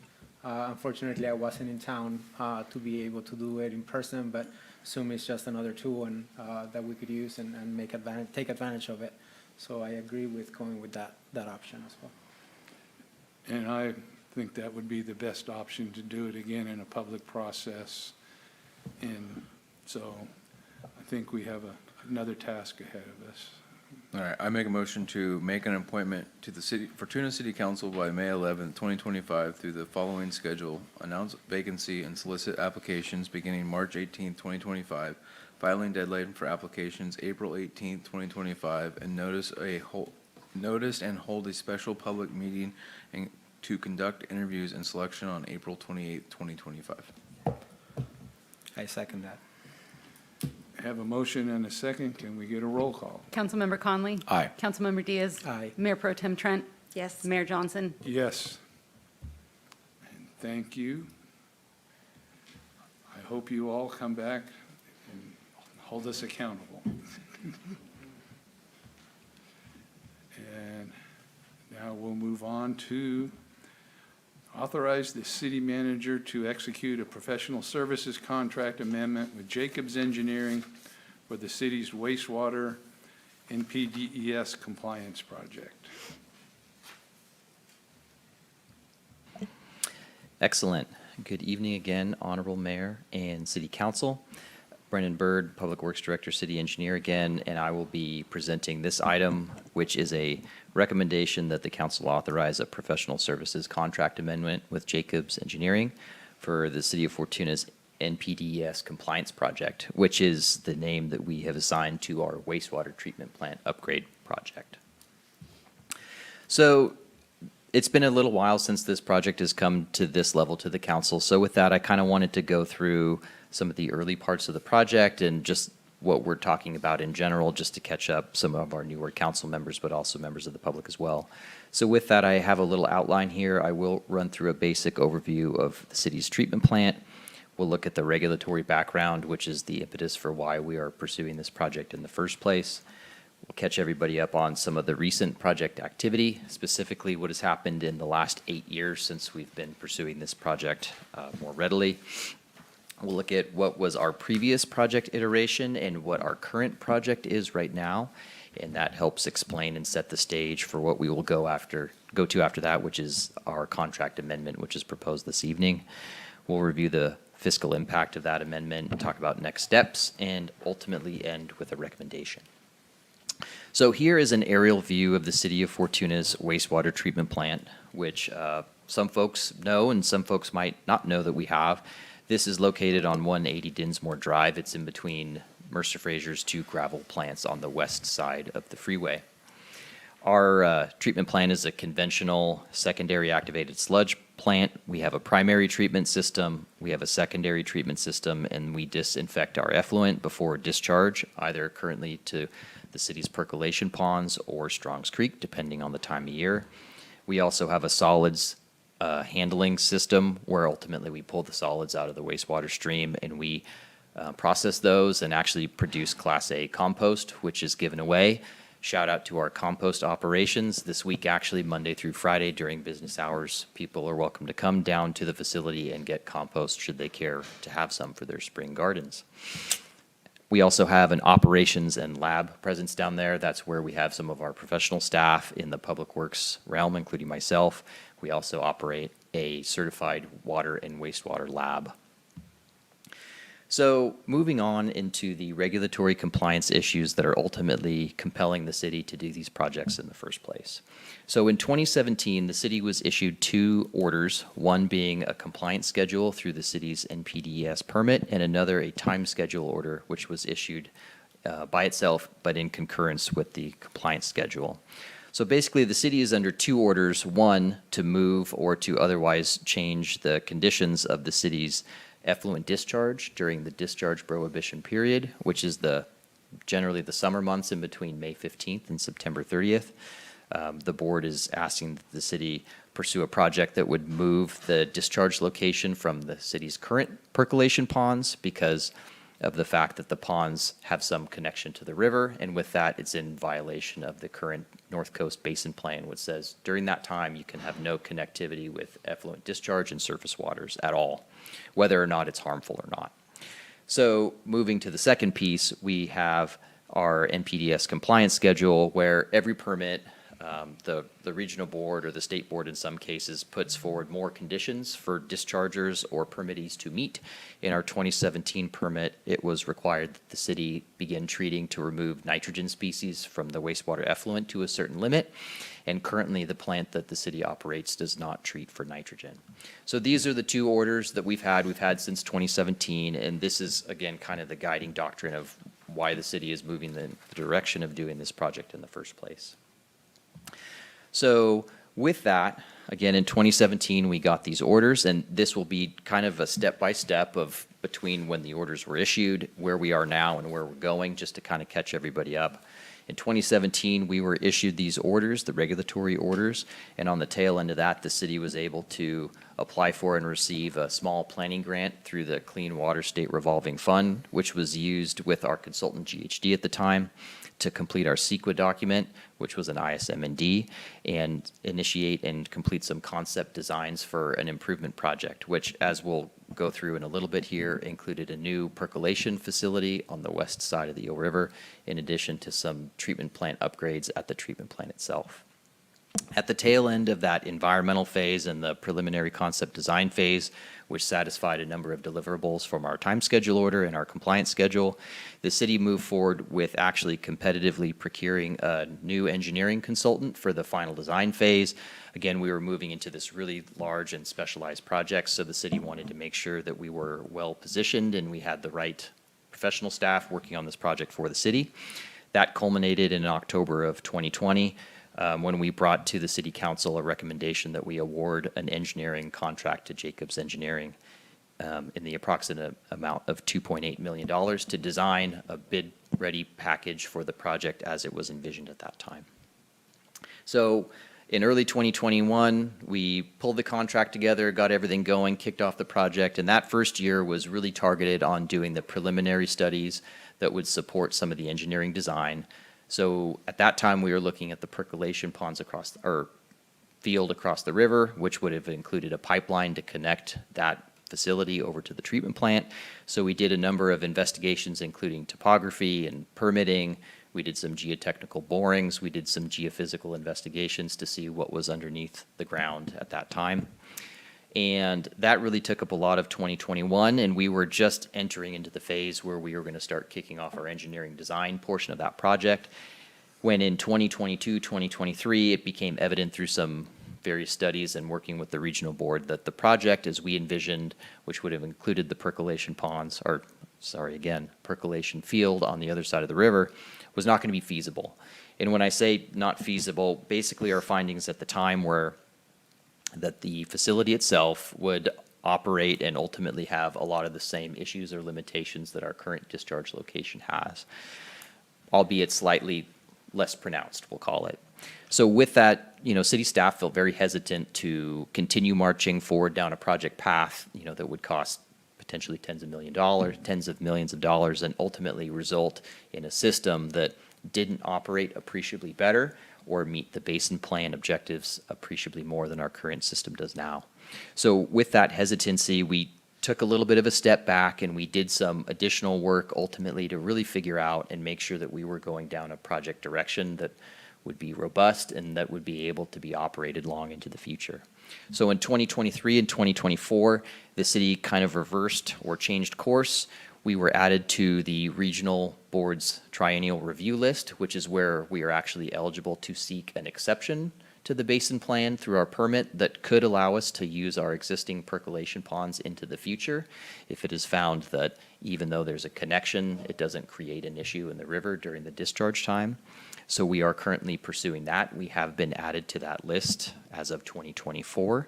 Unfortunately, I wasn't in town to be able to do it in person, but Zoom is just another tool and that we could use and take advantage of it. So I agree with going with that option as well. And I think that would be the best option, to do it again in a public process. And so I think we have another task ahead of us. all right, I make a motion to make an appointment to the Fortuna City Council by May 11th, 2025 through the following schedule: announce vacancy and solicit applications beginning March 18th, 2025, filing deadline for applications April 18th, 2025, and notice and hold a special public meeting and to conduct interviews and selection on April 28th, 2025. I second that. I have a motion and a second. Can we get a roll call? Councilmember Conley? Aye. Councilmember Diaz? Aye. Mayor Pro Tem Trent? Yes. Mayor Johnson? Yes. And thank you. I hope you all come back and hold us accountable. And now we'll move on to authorize the city manager to execute a professional services contract amendment with Jacobs Engineering for the city's wastewater NPDES compliance project. Excellent. Good evening again, Honorable Mayor and City Council. Brendan Bird, Public Works Director, City Engineer again, and I will be presenting this item, which is a recommendation that the council authorize a professional services contract amendment with Jacobs Engineering for the City of Fortuna's NPDES compliance project, which is the name that we have assigned to our wastewater treatment plant upgrade project. So it's been a little while since this project has come to this level to the council. So with that, I kind of wanted to go through some of the early parts of the project and just what we're talking about in general, just to catch up some of our newer council members, but also members of the public as well. So with that, I have a little outline here. I will run through a basic overview of the city's treatment plant. We'll look at the regulatory background, which is the impetus for why we are pursuing this project in the first place. We'll catch everybody up on some of the recent project activity, specifically what has happened in the last 8 years since we've been pursuing this project more readily. We'll look at what was our previous project iteration and what our current project is right now, and that helps explain and set the stage for what we will go to after that, which is our contract amendment, which is proposed this evening. We'll review the fiscal impact of that amendment and talk about next steps, and ultimately end with a recommendation. So here is an aerial view of the City of Fortuna's wastewater treatment plant, which some folks know and some folks might not know that we have. This is located on 180 Dinsmore Drive. It's in between Mercer Fraser's two gravel plants on the west side of the freeway. Our treatment plant is a conventional secondary activated sludge plant. We have a primary treatment system, we have a secondary treatment system, and we disinfect our effluent before discharge, either currently to the city's percolation ponds or Strong's Creek, depending on the time of year. We also have a solids handling system where ultimately we pull the solids out of the wastewater stream and we process those and actually produce Class A compost, which is given away. Shout out to our compost operations. This week, actually, Monday through Friday during business hours, people are welcome to come down to the facility and get compost should they care to have some for their spring gardens. We also have an operations and lab presence down there. That's where we have some of our professional staff in the public works realm, including myself. We also operate a certified water and wastewater lab. So moving on into the regulatory compliance issues that are ultimately compelling the city to do these projects in the first place. So in 2017, the city was issued two orders, one being a compliance schedule through the city's NPDES permit, and another a time schedule order, which was issued by itself, but in concurrence with the compliance schedule. So basically, the city is under two orders, one to move or to otherwise change the conditions of the city's effluent discharge during the discharge prohibition period, which is generally the summer months in between May 15th and September 30th. The board is asking that the city pursue a project that would move the discharge location from the city's current percolation ponds because of the fact that the ponds have some connection to the river, and with that, it's in violation of the current North Coast Basin Plan, which says during that time you can have no connectivity with effluent discharge and surface waters at all, whether or not it's harmful or not. So moving to the second piece, we have our NPDES compliance schedule where every permit, the regional board or the state board in some cases puts forward more conditions for dischargers or permittees to meet. In our 2017 permit, it was required that the city begin treating to remove nitrogen species from the wastewater effluent to a certain limit. And currently the plant that the city operates does not treat for nitrogen. So these are the two orders that we've had since 2017, and this is, again, kind of the guiding doctrine of why the city is moving in the direction of doing this project in the first place. So with that, again, in 2017, we got these orders, and this will be kind of a step-by-step of between when the orders were issued, where we are now, and where we're going, just to kind of catch everybody up. In 2017, we were issued these orders, the regulatory orders, and on the tail end of that, the city was able to apply for and receive a small planning grant through the Clean Water State Revolving Fund, which was used with our consultant GHD at the time to complete our CEQA document, which was an ISM&D, and initiate and complete some concept designs for an improvement project, which, as we'll go through in a little bit here, included a new percolation facility on the west side of the Eel River, in addition to some treatment plant upgrades at the treatment plant itself. At the tail end of that environmental phase and the preliminary concept design phase, which satisfied a number of deliverables from our time schedule order and our compliance schedule, the city moved forward with actually competitively procuring a new engineering consultant for the final design phase. Again, we were moving into this really large and specialized project, so the city wanted to make sure that we were well positioned and we had the right professional staff working on this project for the city. That culminated in October of 2020. When we brought to the City Council a recommendation that we award an engineering contract to Jacobs Engineering in the approximate amount of $2.8 million to design a bid-ready package for the project as it was envisioned at that time. So in early 2021, we pulled the contract together, got everything going, kicked off the project, and that first year was really targeted on doing the preliminary studies that would support some of the engineering design. So at that time, we were looking at the percolation ponds field across the river, which would have included a pipeline to connect that facility over to the treatment plant. So we did a number of investigations, including topography and permitting. We did some geotechnical borings. We did some geophysical investigations to see what was underneath the ground at that time. And that really took up a lot of 2021, and we were just entering into the phase where we were going to start kicking off our engineering design portion of that project. When in 2022, 2023, it became evident through some various studies and working with the regional board that the project as we envisioned, which would have included the percolation ponds, or sorry, again, percolation field on the other side of the river, was not going to be feasible. And when I say not feasible, basically our findings at the time were that the facility itself would operate and ultimately have a lot of the same issues or limitations that our current discharge location has, albeit slightly less pronounced, we'll call it. So with that, city staff felt very hesitant to continue marching forward down a project path, that would cost potentially tens of millions of dollars, and ultimately result in a system that didn't operate appreciably better or meet the basin plan objectives appreciably more than our current system does now. So with that hesitancy, we took a little bit of a step back and we did some additional work ultimately to really figure out and make sure that we were going down a project direction that would be robust and that would be able to be operated long into the future. So in 2023 and 2024, the city kind of reversed or changed course. We were added to the regional board's triennial review list, which is where we are actually eligible to seek an exception to the basin plan through our permit that could allow us to use our existing percolation ponds into the future if it is found that even though there's a connection, it doesn't create an issue in the river during the discharge time. So we are currently pursuing that. We have been added to that list as of 2024.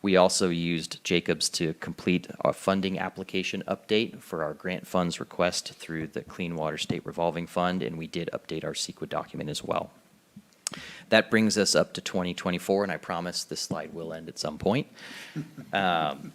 We also used Jacobs to complete a funding application update for our grant funds request through the Clean Water State Revolving Fund, and we did update our CEQA document as well. That brings us up to 2024, and I promise this slide will end at some point. In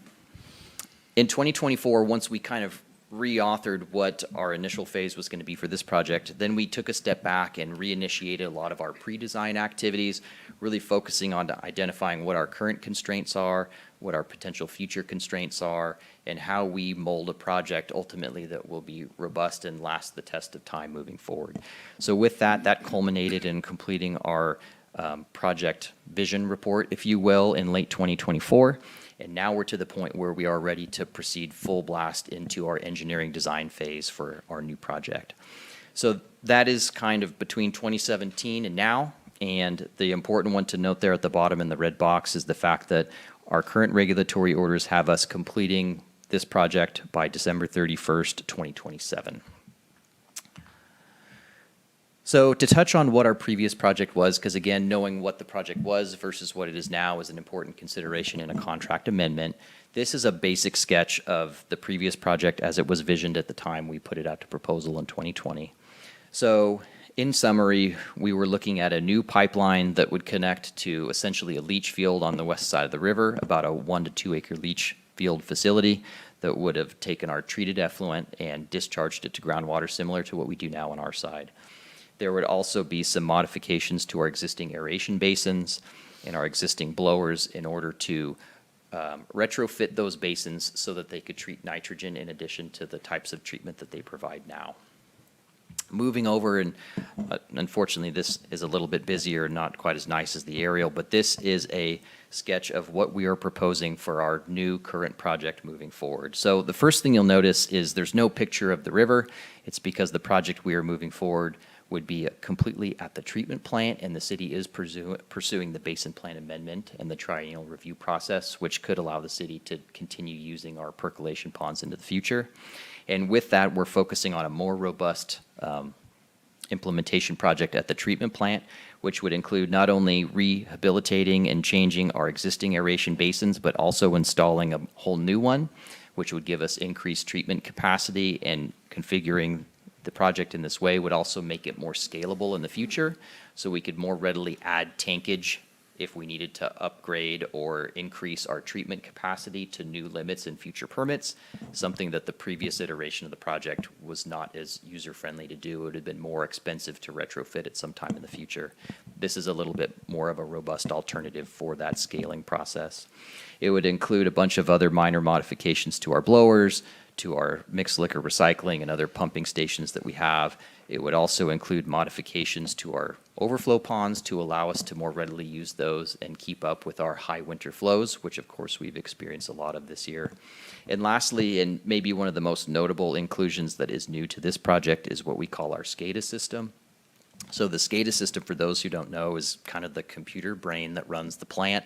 2024, once we kind of reauthored what our initial phase was going to be for this project, then we took a step back and reinitiated a lot of our pre-design activities, really focusing on identifying what our current constraints are, what our potential future constraints are, and how we mold a project ultimately that will be robust and last the test of time moving forward. So with that, that culminated in completing our project vision report, if you will, in late 2024. And now we're to the point where we are ready to proceed full blast into our engineering design phase for our new project. So that is kind of between 2017 and now. And the important one to note there at the bottom in the red box is the fact that our current regulatory orders have us completing this project by December 31st, 2027. So to touch on what our previous project was, because again, knowing what the project was versus what it is now is an important consideration in a contract amendment. This is a basic sketch of the previous project as it was visioned at the time we put it out to proposal in 2020. So in summary, we were looking at a new pipeline that would connect to essentially a leach field on the west side of the river, about a 1 to 2 acre leach field facility that would have taken our treated effluent and discharged it to groundwater similar to what we do now on our side. There would also be some modifications to our existing aeration basins and our existing blowers in order to retrofit those basins so that they could treat nitrogen in addition to the types of treatment that they provide now. Moving over, and unfortunately this is a little bit busier, not quite as nice as the aerial, but this is a sketch of what we are proposing for our new current project moving forward. So the first thing you'll notice is there's no picture of the river. It's because the project we are moving forward would be completely at the treatment plant, and the city is pursuing the basin plan amendment and the triennial review process, which could allow the city to continue using our percolation ponds into the future. And with that, we're focusing on a more robust implementation project at the treatment plant, which would include not only rehabilitating and changing our existing aeration basins, but also installing a whole new one, which would give us increased treatment capacity, and configuring the project in this way would also make it more scalable in the future, so we could more readily add tankage if we needed to upgrade or increase our treatment capacity to new limits in future permits, something that the previous iteration of the project was not as user-friendly to do. It would have been more expensive to retrofit at some time in the future. This is a little bit more of a robust alternative for that scaling process. It would include a bunch of other minor modifications to our blowers, to our mixed liquor recycling and other pumping stations that we have. It would also include modifications to our overflow ponds to allow us to more readily use those and keep up with our high winter flows, which of course we've experienced a lot of this year. And lastly, and maybe one of the most notable inclusions that is new to this project, is what we call our SCADA system. So the SCADA system, for those who don't know, is kind of the computer brain that runs the plant.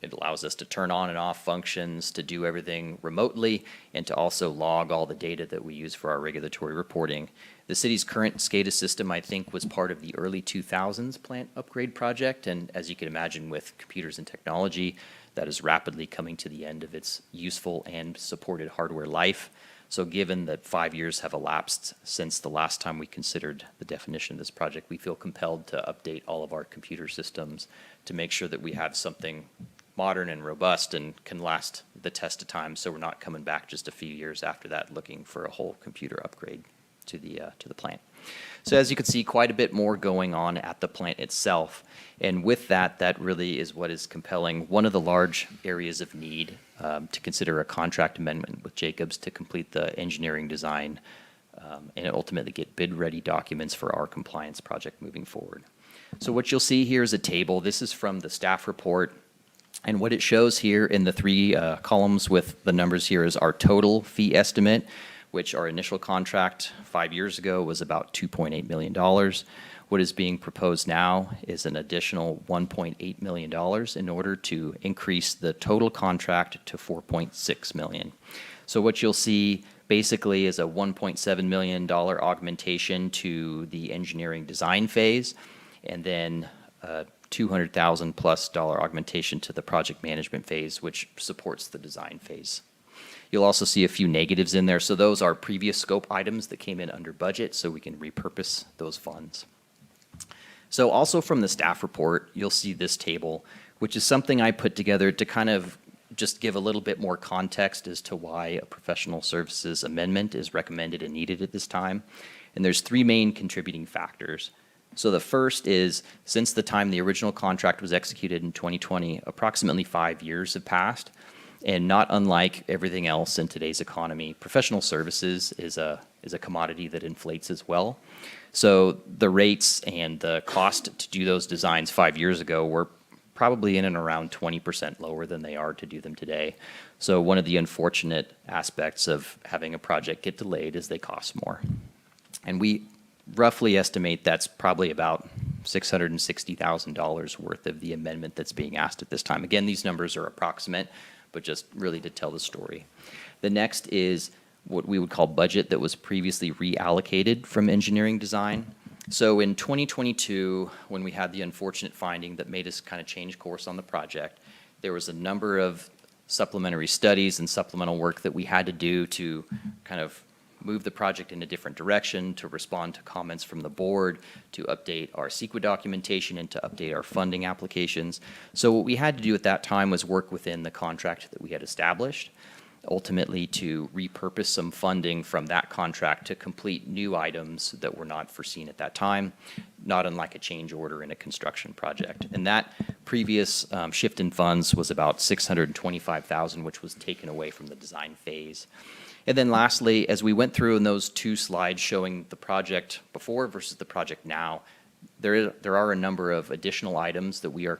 It allows us to turn on and off functions, to do everything remotely, and to also log all the data that we use for our regulatory reporting. The city's current SCADA system, I think, was part of the early 2000s plant upgrade project, and as you can imagine with computers and technology, that is rapidly coming to the end of its useful and supported hardware life. So given that 5 years have elapsed since the last time we considered the definition of this project, we feel compelled to update all of our computer systems to make sure that we have something modern and robust and can last the test of time, so we're not coming back just a few years after that looking for a whole computer upgrade to the plant. So as you can see, quite a bit more going on at the plant itself. And with that, that really is what is compelling. One of the large areas of need to consider a contract amendment with Jacobs to complete the engineering design and ultimately get bid-ready documents for our compliance project moving forward. So what you'll see here is a table. This is from the staff report. And what it shows here in the three columns with the numbers here is our total fee estimate, which our initial contract 5 years ago was about $2.8 million. What is being proposed now is an additional $1.8 million in order to increase the total contract to $4.6 million. So what you'll see basically is a $1.7 million augmentation to the engineering design phase, and then $200,000 plus augmentation to the project management phase, which supports the design phase. You'll also see a few negatives in there. So those are previous scope items that came in under budget, so we can repurpose those funds. So also from the staff report, you'll see this table, which is something I put together to kind of just give a little bit more context as to why a professional services amendment is recommended and needed at this time. And there's three main contributing factors. So the first is, since the time the original contract was executed in 2020, approximately 5 years have passed. And not unlike everything else in today's economy, professional services is a commodity that inflates as well. So the rates and the cost to do those designs 5 years ago were probably in and around 20% lower than they are to do them today. So one of the unfortunate aspects of having a project get delayed is they cost more. And we roughly estimate that's probably about $660,000 worth of the amendment that's being asked at this time. Again, these numbers are approximate, but just really to tell the story. The next is what we would call budget that was previously reallocated from engineering design. So in 2022, when we had the unfortunate finding that made us kind of change course on the project, there was a number of supplementary studies and supplemental work that we had to do to kind of move the project in a different direction, to respond to comments from the board, to update our CEQA documentation, and to update our funding applications. So what we had to do at that time was work within the contract that we had established, ultimately to repurpose some funding from that contract to complete new items that were not foreseen at that time, not unlike a change order in a construction project. And that previous shift in funds was about $625,000, which was taken away from the design phase. And then lastly, as we went through in those two slides showing the project before versus the project now, there are a number of additional items that we are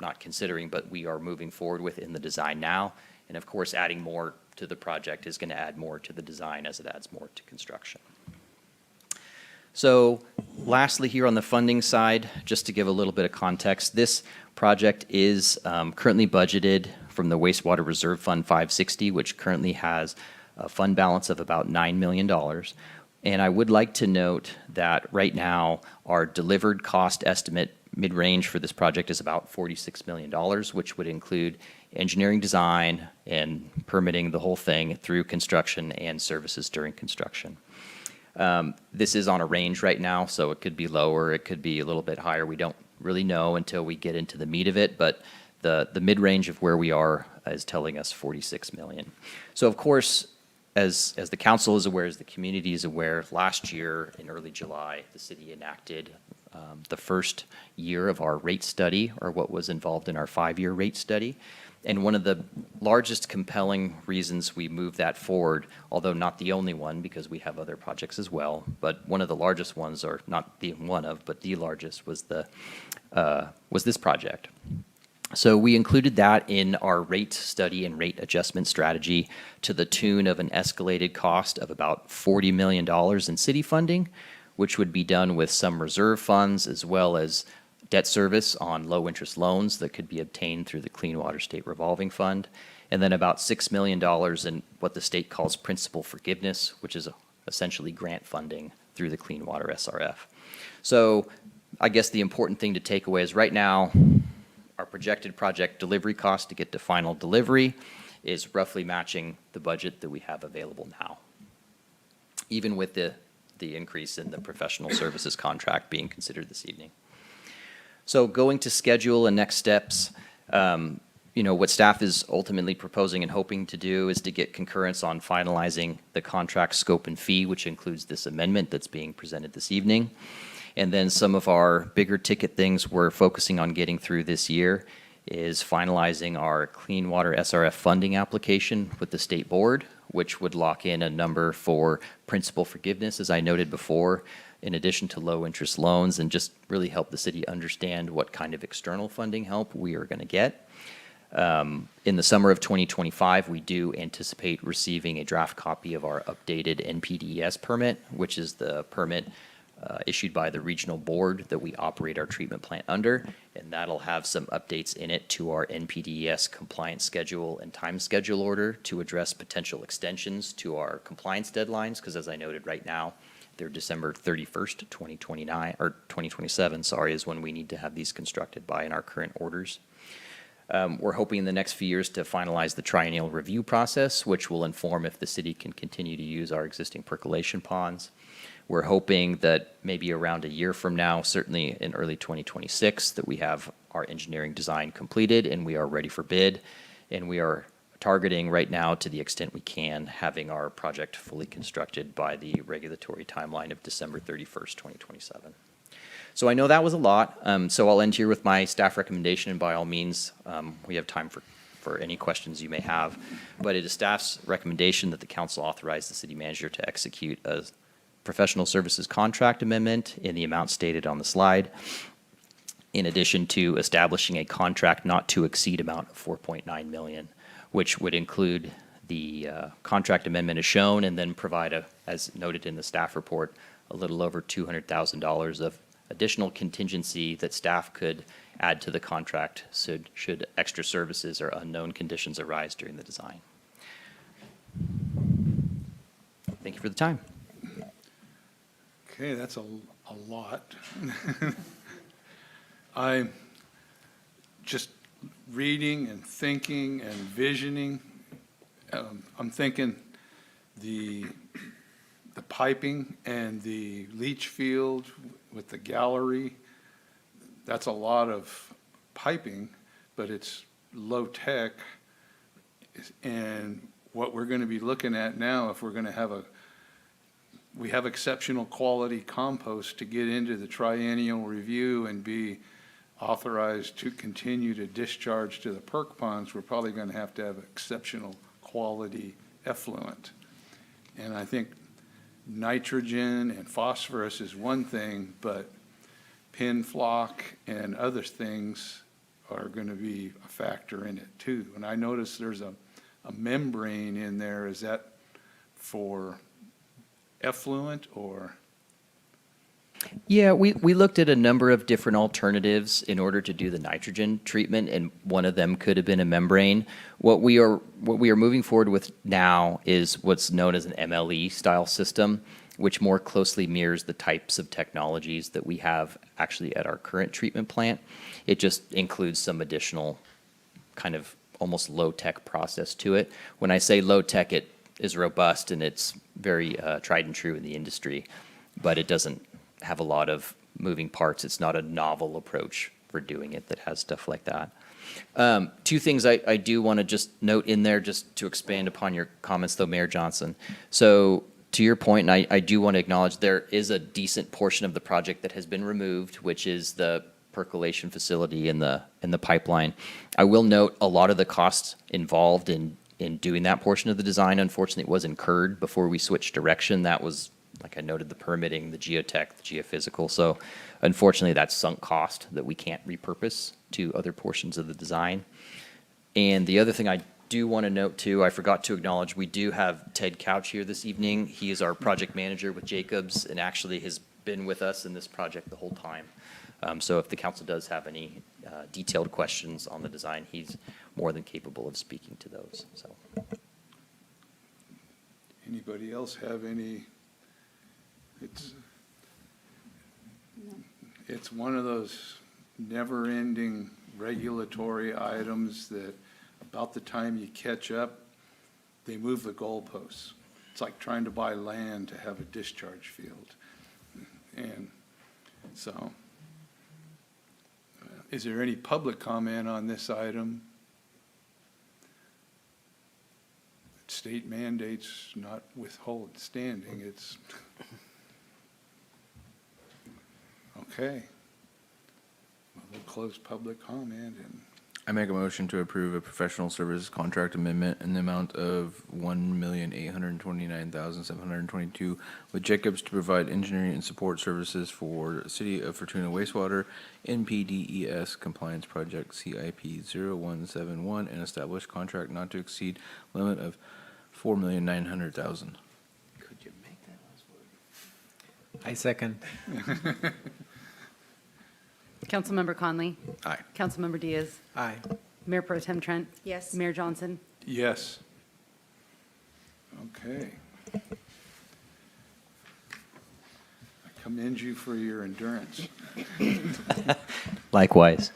not considering, but we are moving forward with in the design now. And of course, adding more to the project is going to add more to the design as it adds more to construction. So lastly here on the funding side, just to give a little bit of context, this project is currently budgeted from the Wastewater Reserve Fund 560, which currently has a fund balance of about $9 million. And I would like to note that right now, our delivered cost estimate mid-range for this project is about $46 million, which would include engineering design and permitting the whole thing through construction and services during construction. This is on a range right now, so it could be lower, it could be a little bit higher. We don't really know until we get into the meat of it, but the mid-range of where we are is telling us 46 million. So of course, as the council is aware, as the community is aware, last year in early July, the city enacted the first year of our rate study, or what was involved in our 5-year rate study. And one of the largest compelling reasons we moved that forward, although not the only one, because we have other projects as well, but one of the largest ones, or not the one of, but the largest, was this project. So we included that in our rate study and rate adjustment strategy to the tune of an escalated cost of about $40 million in city funding, which would be done with some reserve funds as well as debt service on low-interest loans that could be obtained through the Clean Water State Revolving Fund, and then about $6 million in what the state calls principal forgiveness, which is essentially grant funding through the Clean Water SRF. So I guess the important thing to take away is right now, our projected project delivery cost to get to final delivery is roughly matching the budget that we have available now, even with the increase in the professional services contract being considered this evening. So going to schedule and next steps, what staff is ultimately proposing and hoping to do is to get concurrence on finalizing the contract scope and fee, which includes this amendment that's being presented this evening. And then some of our bigger ticket things we're focusing on getting through this year is finalizing our Clean Water SRF funding application with the state board, which would lock in a number for principal forgiveness, as I noted before, in addition to low-interest loans, and just really help the city understand what kind of external funding help we are going to get. In the summer of 2025, we do anticipate receiving a draft copy of our updated NPDES permit, which is the permit issued by the regional board that we operate our treatment plant under, and that'll have some updates in it to our NPDES compliance schedule and time schedule order to address potential extensions to our compliance deadlines, because as I noted right now, they're December 31st, 2029, or 2027, sorry, is when we need to have these constructed by in our current orders. We're hoping in the next few years to finalize the triennial review process, which will inform if the city can continue to use our existing percolation ponds. We're hoping that maybe around a year from now, certainly in early 2026, that we have our engineering design completed and we are ready for bid. And we are targeting right now, to the extent we can, having our project fully constructed by the regulatory timeline of December 31st, 2027. So I know that was a lot, so I'll end here with my staff recommendation, and by all means, we have time for any questions you may have. But it is staff's recommendation that the council authorize the city manager to execute a professional services contract amendment in the amount stated on the slide, in addition to establishing a contract not to exceed amount of $4.9 million, which would include the contract amendment as shown, and then provide, as noted in the staff report, a little over $200,000 of additional contingency that staff could add to the contract should extra services or unknown conditions arise during the design. Thank you for the time. Okay, that's a lot. I'm just reading and thinking and visioning. I'm thinking the piping and the leach field with the gallery, that's a lot of piping, but it's low tech. And what we're going to be looking at now, if we're going to we have exceptional quality compost to get into the triennial review and be authorized to continue to discharge to the perk ponds, we're probably going to have exceptional quality effluent. And I think nitrogen and phosphorus is one thing, but pin flock and other things are going to be a factor in it too. And I noticed there's a membrane in there. Is that for effluent or? Yeah, we looked at a number of different alternatives in order to do the nitrogen treatment, and one of them could have been a membrane. What we are moving forward with now is what's known as an MLE style system, which more closely mirrors the types of technologies that we have actually at our current treatment plant. It just includes some additional kind of almost low-tech process to it. When I say low-tech, it is robust and it's very tried and true in the industry, but it doesn't have a lot of moving parts. It's not a novel approach for doing it that has stuff like that. Two things I do want to just note in there, just to expand upon your comments, though, Mayor Johnson. So to your point, and I do want to acknowledge there is a decent portion of the project that has been removed, which is the percolation facility in the pipeline. I will note a lot of the costs involved in doing that portion of the design, unfortunately, was incurred before we switched direction. That was, like I noted, the permitting, the geotech, the geophysical. So unfortunately, that's sunk cost that we can't repurpose to other portions of the design. And the other thing I do want to note too, I forgot to acknowledge, we do have Ted Couch here this evening. He is our project manager with Jacobs and actually has been with us in this project the whole time. So if the council does have any detailed questions on the design, he's more than capable of speaking to those. So. Anybody else have any? It's one of those never-ending regulatory items that about the time you catch up, they move the goalposts. It's like trying to buy land to have a discharge field. And so, is there any public comment on this item? State mandates not withstanding, it's okay. Well, we'll close public comment and I make a motion to approve a professional services contract amendment in the amount of $1,829,722 with Jacobs to provide engineering and support services for City of Fortuna wastewater NPDES compliance project CIP 0171 and establish contract not to exceed limit of $4,900,000. Could you make that last word? I second. Councilmember Conley. Aye. Councilmember Diaz. Aye. Mayor Pro Tem Trent. Yes. Mayor Johnson. yes. Okay. I commend you for your endurance. Likewise.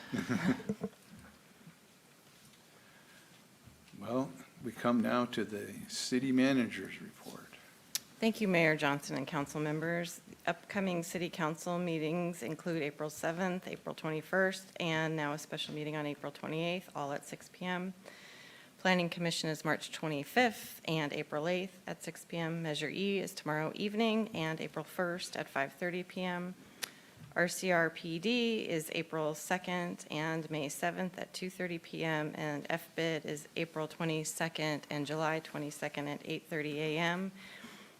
Well, we come now to the city manager's report. Thank you, Mayor Johnson and council members. Upcoming city council meetings include April 7th, April 21st, and now a special meeting on April 28th, all at 6 p.m. Planning Commission is March 25th and April 8th at 6 p.m. Measure E is tomorrow evening and April 1st at 5:30 p.m. RCRPD is April 2nd and May 7th at 2:30 p.m. and FBID is April 22nd and July 22nd at 8:30 a.m.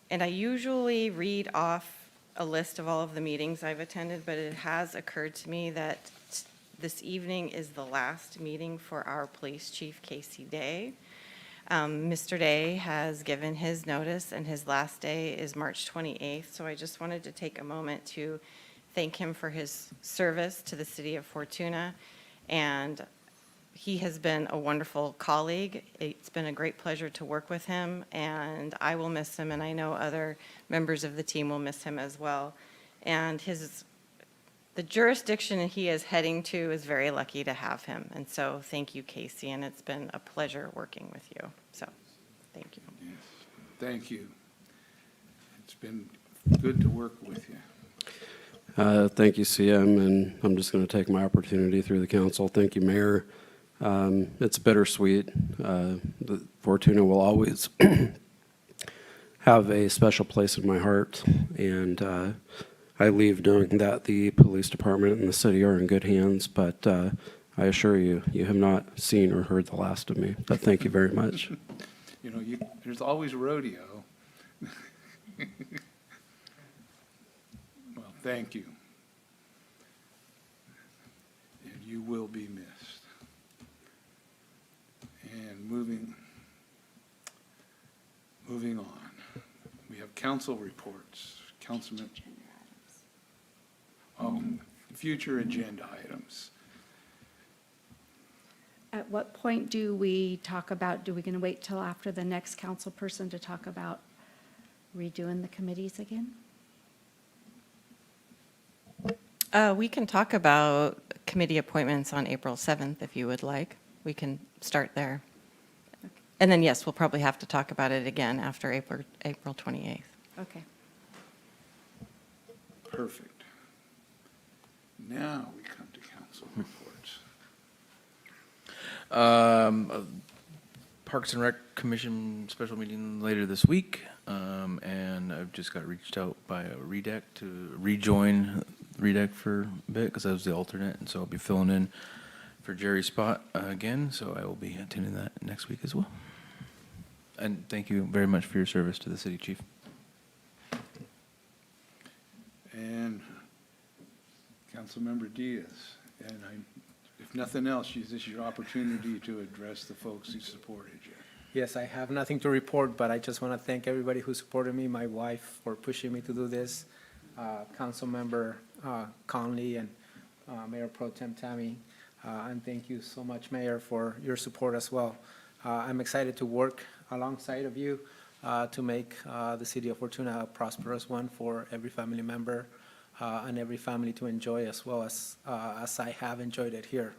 And I usually read off a list of all of the meetings I've attended, but it has occurred to me that this evening is the last meeting for our police chief, Casey Day. Mr. Day has given his notice, and his last day is March 28th, so I just wanted to take a moment to thank him for his service to the city of Fortuna, and he has been a wonderful colleague. It's been a great pleasure to work with him, and I will miss him, and I know other members of the team will miss him as well. And the jurisdiction he is heading to is very lucky to have him. And so thank you, Casey, and it's been a pleasure working with you. So thank you. Yes, thank you. It's been good to work with you. Thank you, CM, and I'm just going to take my opportunity through the council. Thank you, Mayor. It's bittersweet. The Fortuna will always have a special place in my heart, and I leave knowing that the police department and the city are in good hands, but I assure you, you have not seen or heard the last of me. But thank you very much. You know, there's always rodeo. Well, thank you. And you will be missed. And moving on. We have council reports. Councilman. Future agenda items. At what point do we talk about, do we going to wait till after the next council person to talk about redoing the committees again? We can talk about committee appointments on April 7th if you would like. We can start there. And then, yes, we'll probably have to talk about it again after April 28th. Okay. Perfect. Now we come to council reports. Parks and Rec Commission special meeting later this week, and I've just got reached out by a REDEC to rejoin REDEC for a bit, because I was the alternate, and so I'll be filling in for Jerry's spot again, so I will be attending that next week as well. And thank you very much for your service to the city, Chief. And Councilmember Diaz, and if nothing else, this is your opportunity to address the folks who supported you. Yes, I have nothing to report, but I just want to thank everybody who supported me, my wife for pushing me to do this, Councilmember Conley and Mayor Pro Tem Tammy. And thank you so much, Mayor, for your support as well. I'm excited to work alongside of you to make the city of Fortuna a prosperous one for every family member and every family to enjoy, as well as I have enjoyed it here.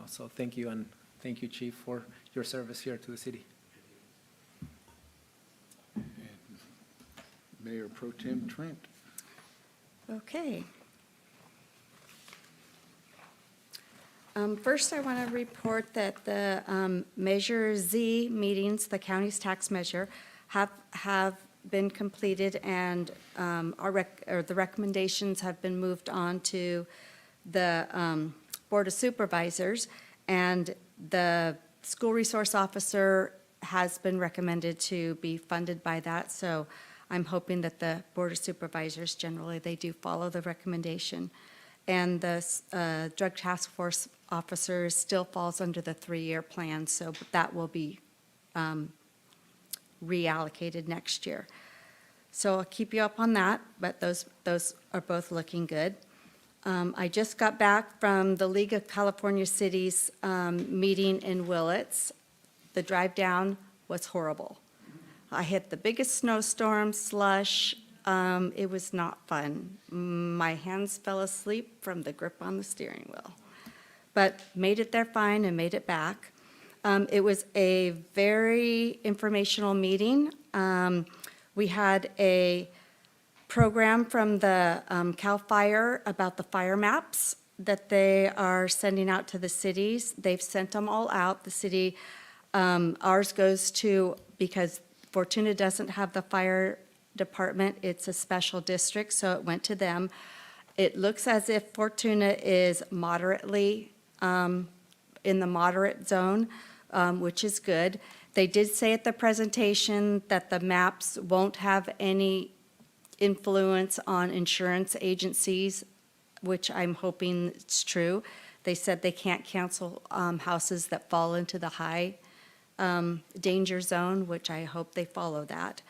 So thank you, and thank you, Chief, for your service here to the city. And Mayor Pro Tem Trent. Okay. First, I want to report that the Measure Z meetings, the county's tax measure, have been completed, and the recommendations have been moved on to the Board of Supervisors, and the school resource officer has been recommended to be funded by that. So I'm hoping that the Board of Supervisors, generally, they do follow the recommendation. And the Drug Task Force officer still falls under the 3-year plan, so that will be reallocated next year. So I'll keep you up on that, but those are both looking good. I just got back from the League of California Cities meeting in Willits. The drive down was horrible. I hit the biggest snowstorm, slush. It was not fun. My hands fell asleep from the grip on the steering wheel, but made it there fine and made it back. It was a very informational meeting. We had a program from the CAL FIRE about the fire maps that they are sending out to the cities. They've sent them all out. The city, ours goes to, because Fortuna doesn't have the fire department, it's a special district, so it went to them. It looks as if Fortuna is moderately in the moderate zone, which is good. They did say at the presentation that the maps won't have any influence on insurance agencies, which I'm hoping it's true. They said they can't cancel houses that fall into the high danger zone, which I hope they follow that.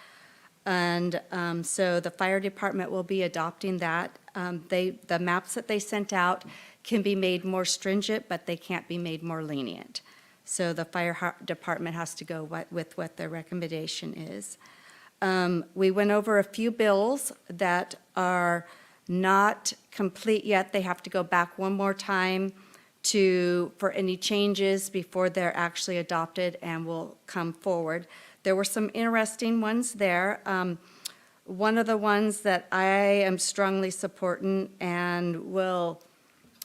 And so the fire department will be adopting that. The maps that they sent out can be made more stringent, but they can't be made more lenient. So the fire department has to go with what their recommendation is. We went over a few bills that are not complete yet. They have to go back one more time for any changes before they're actually adopted and will come forward. There were some interesting ones there. One of the ones that I am strongly supporting and will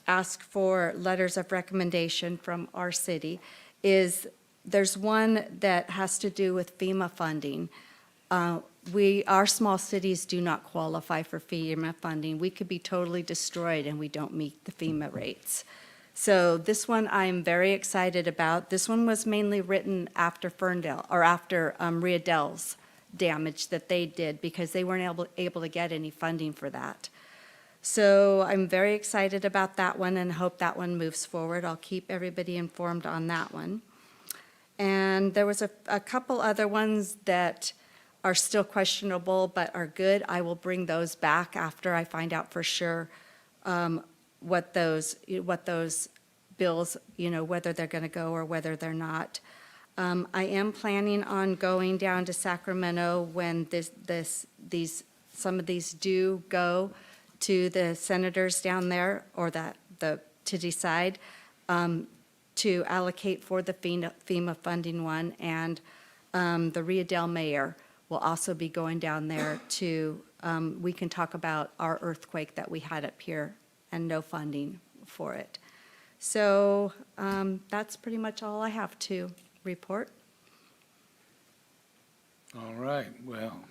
ask for letters of recommendation from our city is there's one that has to do with FEMA funding. Our small cities do not qualify for FEMA funding. We could be totally destroyed and we don't meet the FEMA rates. So this one I'm very excited about. This one was mainly written after Ferndale, or after Riadel's damage that they did, because they weren't able to get any funding for that. So I'm very excited about that one and hope that one moves forward. I'll keep everybody informed on that one. And there was a couple other ones that are still questionable but are good. I will bring those back after I find out for sure what those bills, whether they're going to go or whether they're not. I am planning on going down to Sacramento when some of these do go to the senators down there, or to decide to allocate for the FEMA funding one, and the Riadel mayor will also be going down there we can talk about our earthquake that we had up here and no funding for it. So that's pretty much all I have to report. All right, well,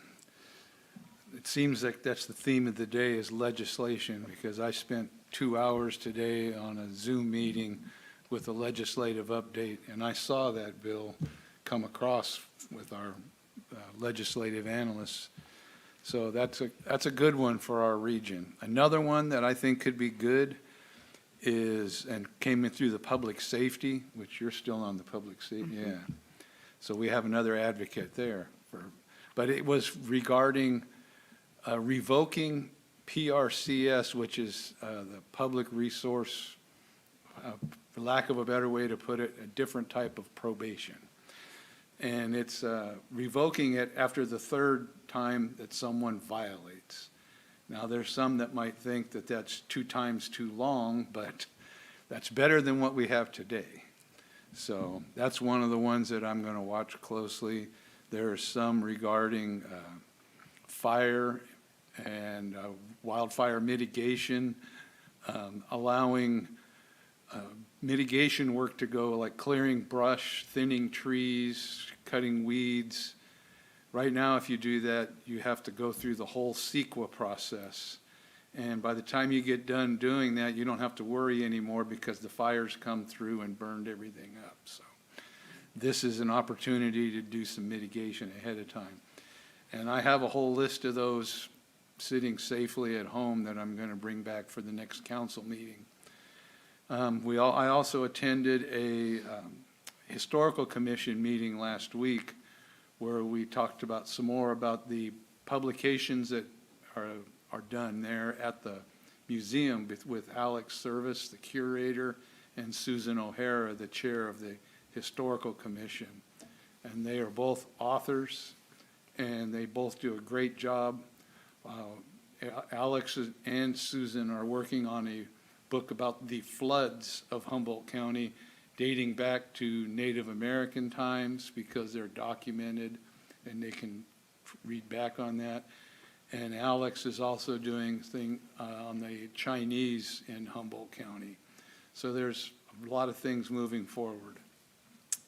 it seems like that's the theme of the day is legislation, because I spent 2 hours today on a Zoom meeting with a legislative update, and I saw that bill come across with our legislative analysts. So that's a good one for our region. Another one that I think could be good is, and came in through the public safety, which you're still on the public safety, yeah. So we have another advocate there. But it was regarding revoking PRCS, which is the public resource, for lack of a better way to put it, a different type of probation. And it's revoking it after the third time that someone violates. Now, there's some that might think that that's 2 times too long, but that's better than what we have today. So that's one of the ones that I'm going to watch closely. There are some regarding fire and wildfire mitigation, allowing mitigation work to go, like clearing brush, thinning trees, cutting weeds. Right now, if you do that, you have to go through the whole CEQA process. And by the time you get done doing that, you don't have to worry anymore because the fires come through and burned everything up. So this is an opportunity to do some mitigation ahead of time. And I have a whole list of those sitting safely at home that I'm going to bring back for the next council meeting. I also attended a historical commission meeting last week where we talked about some more about the publications that are done there at the museum with Alex Service, the curator, and Susan O'Hara, the chair of the Historical Commission. And they are both authors, and they both do a great job. Alex and Susan are working on a book about the floods of Humboldt County dating back to Native American times because they're documented and they can read back on that. And Alex is also doing thing on the Chinese in Humboldt County. So there's a lot of things moving forward.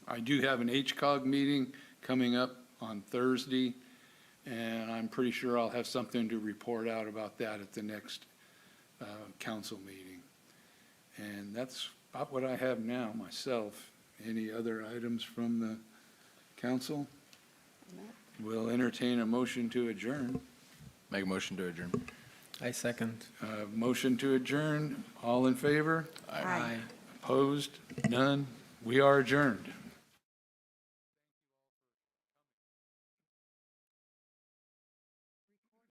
I do have an HCOG meeting coming up on Thursday, and I'm pretty sure I'll have something to report out about that at the next council meeting. And that's about what I have now myself. Any other items from the council? We'll entertain a motion to adjourn. Make a motion to adjourn. I second. Motion to adjourn. All in favor? Aye. Opposed? None? We are adjourned.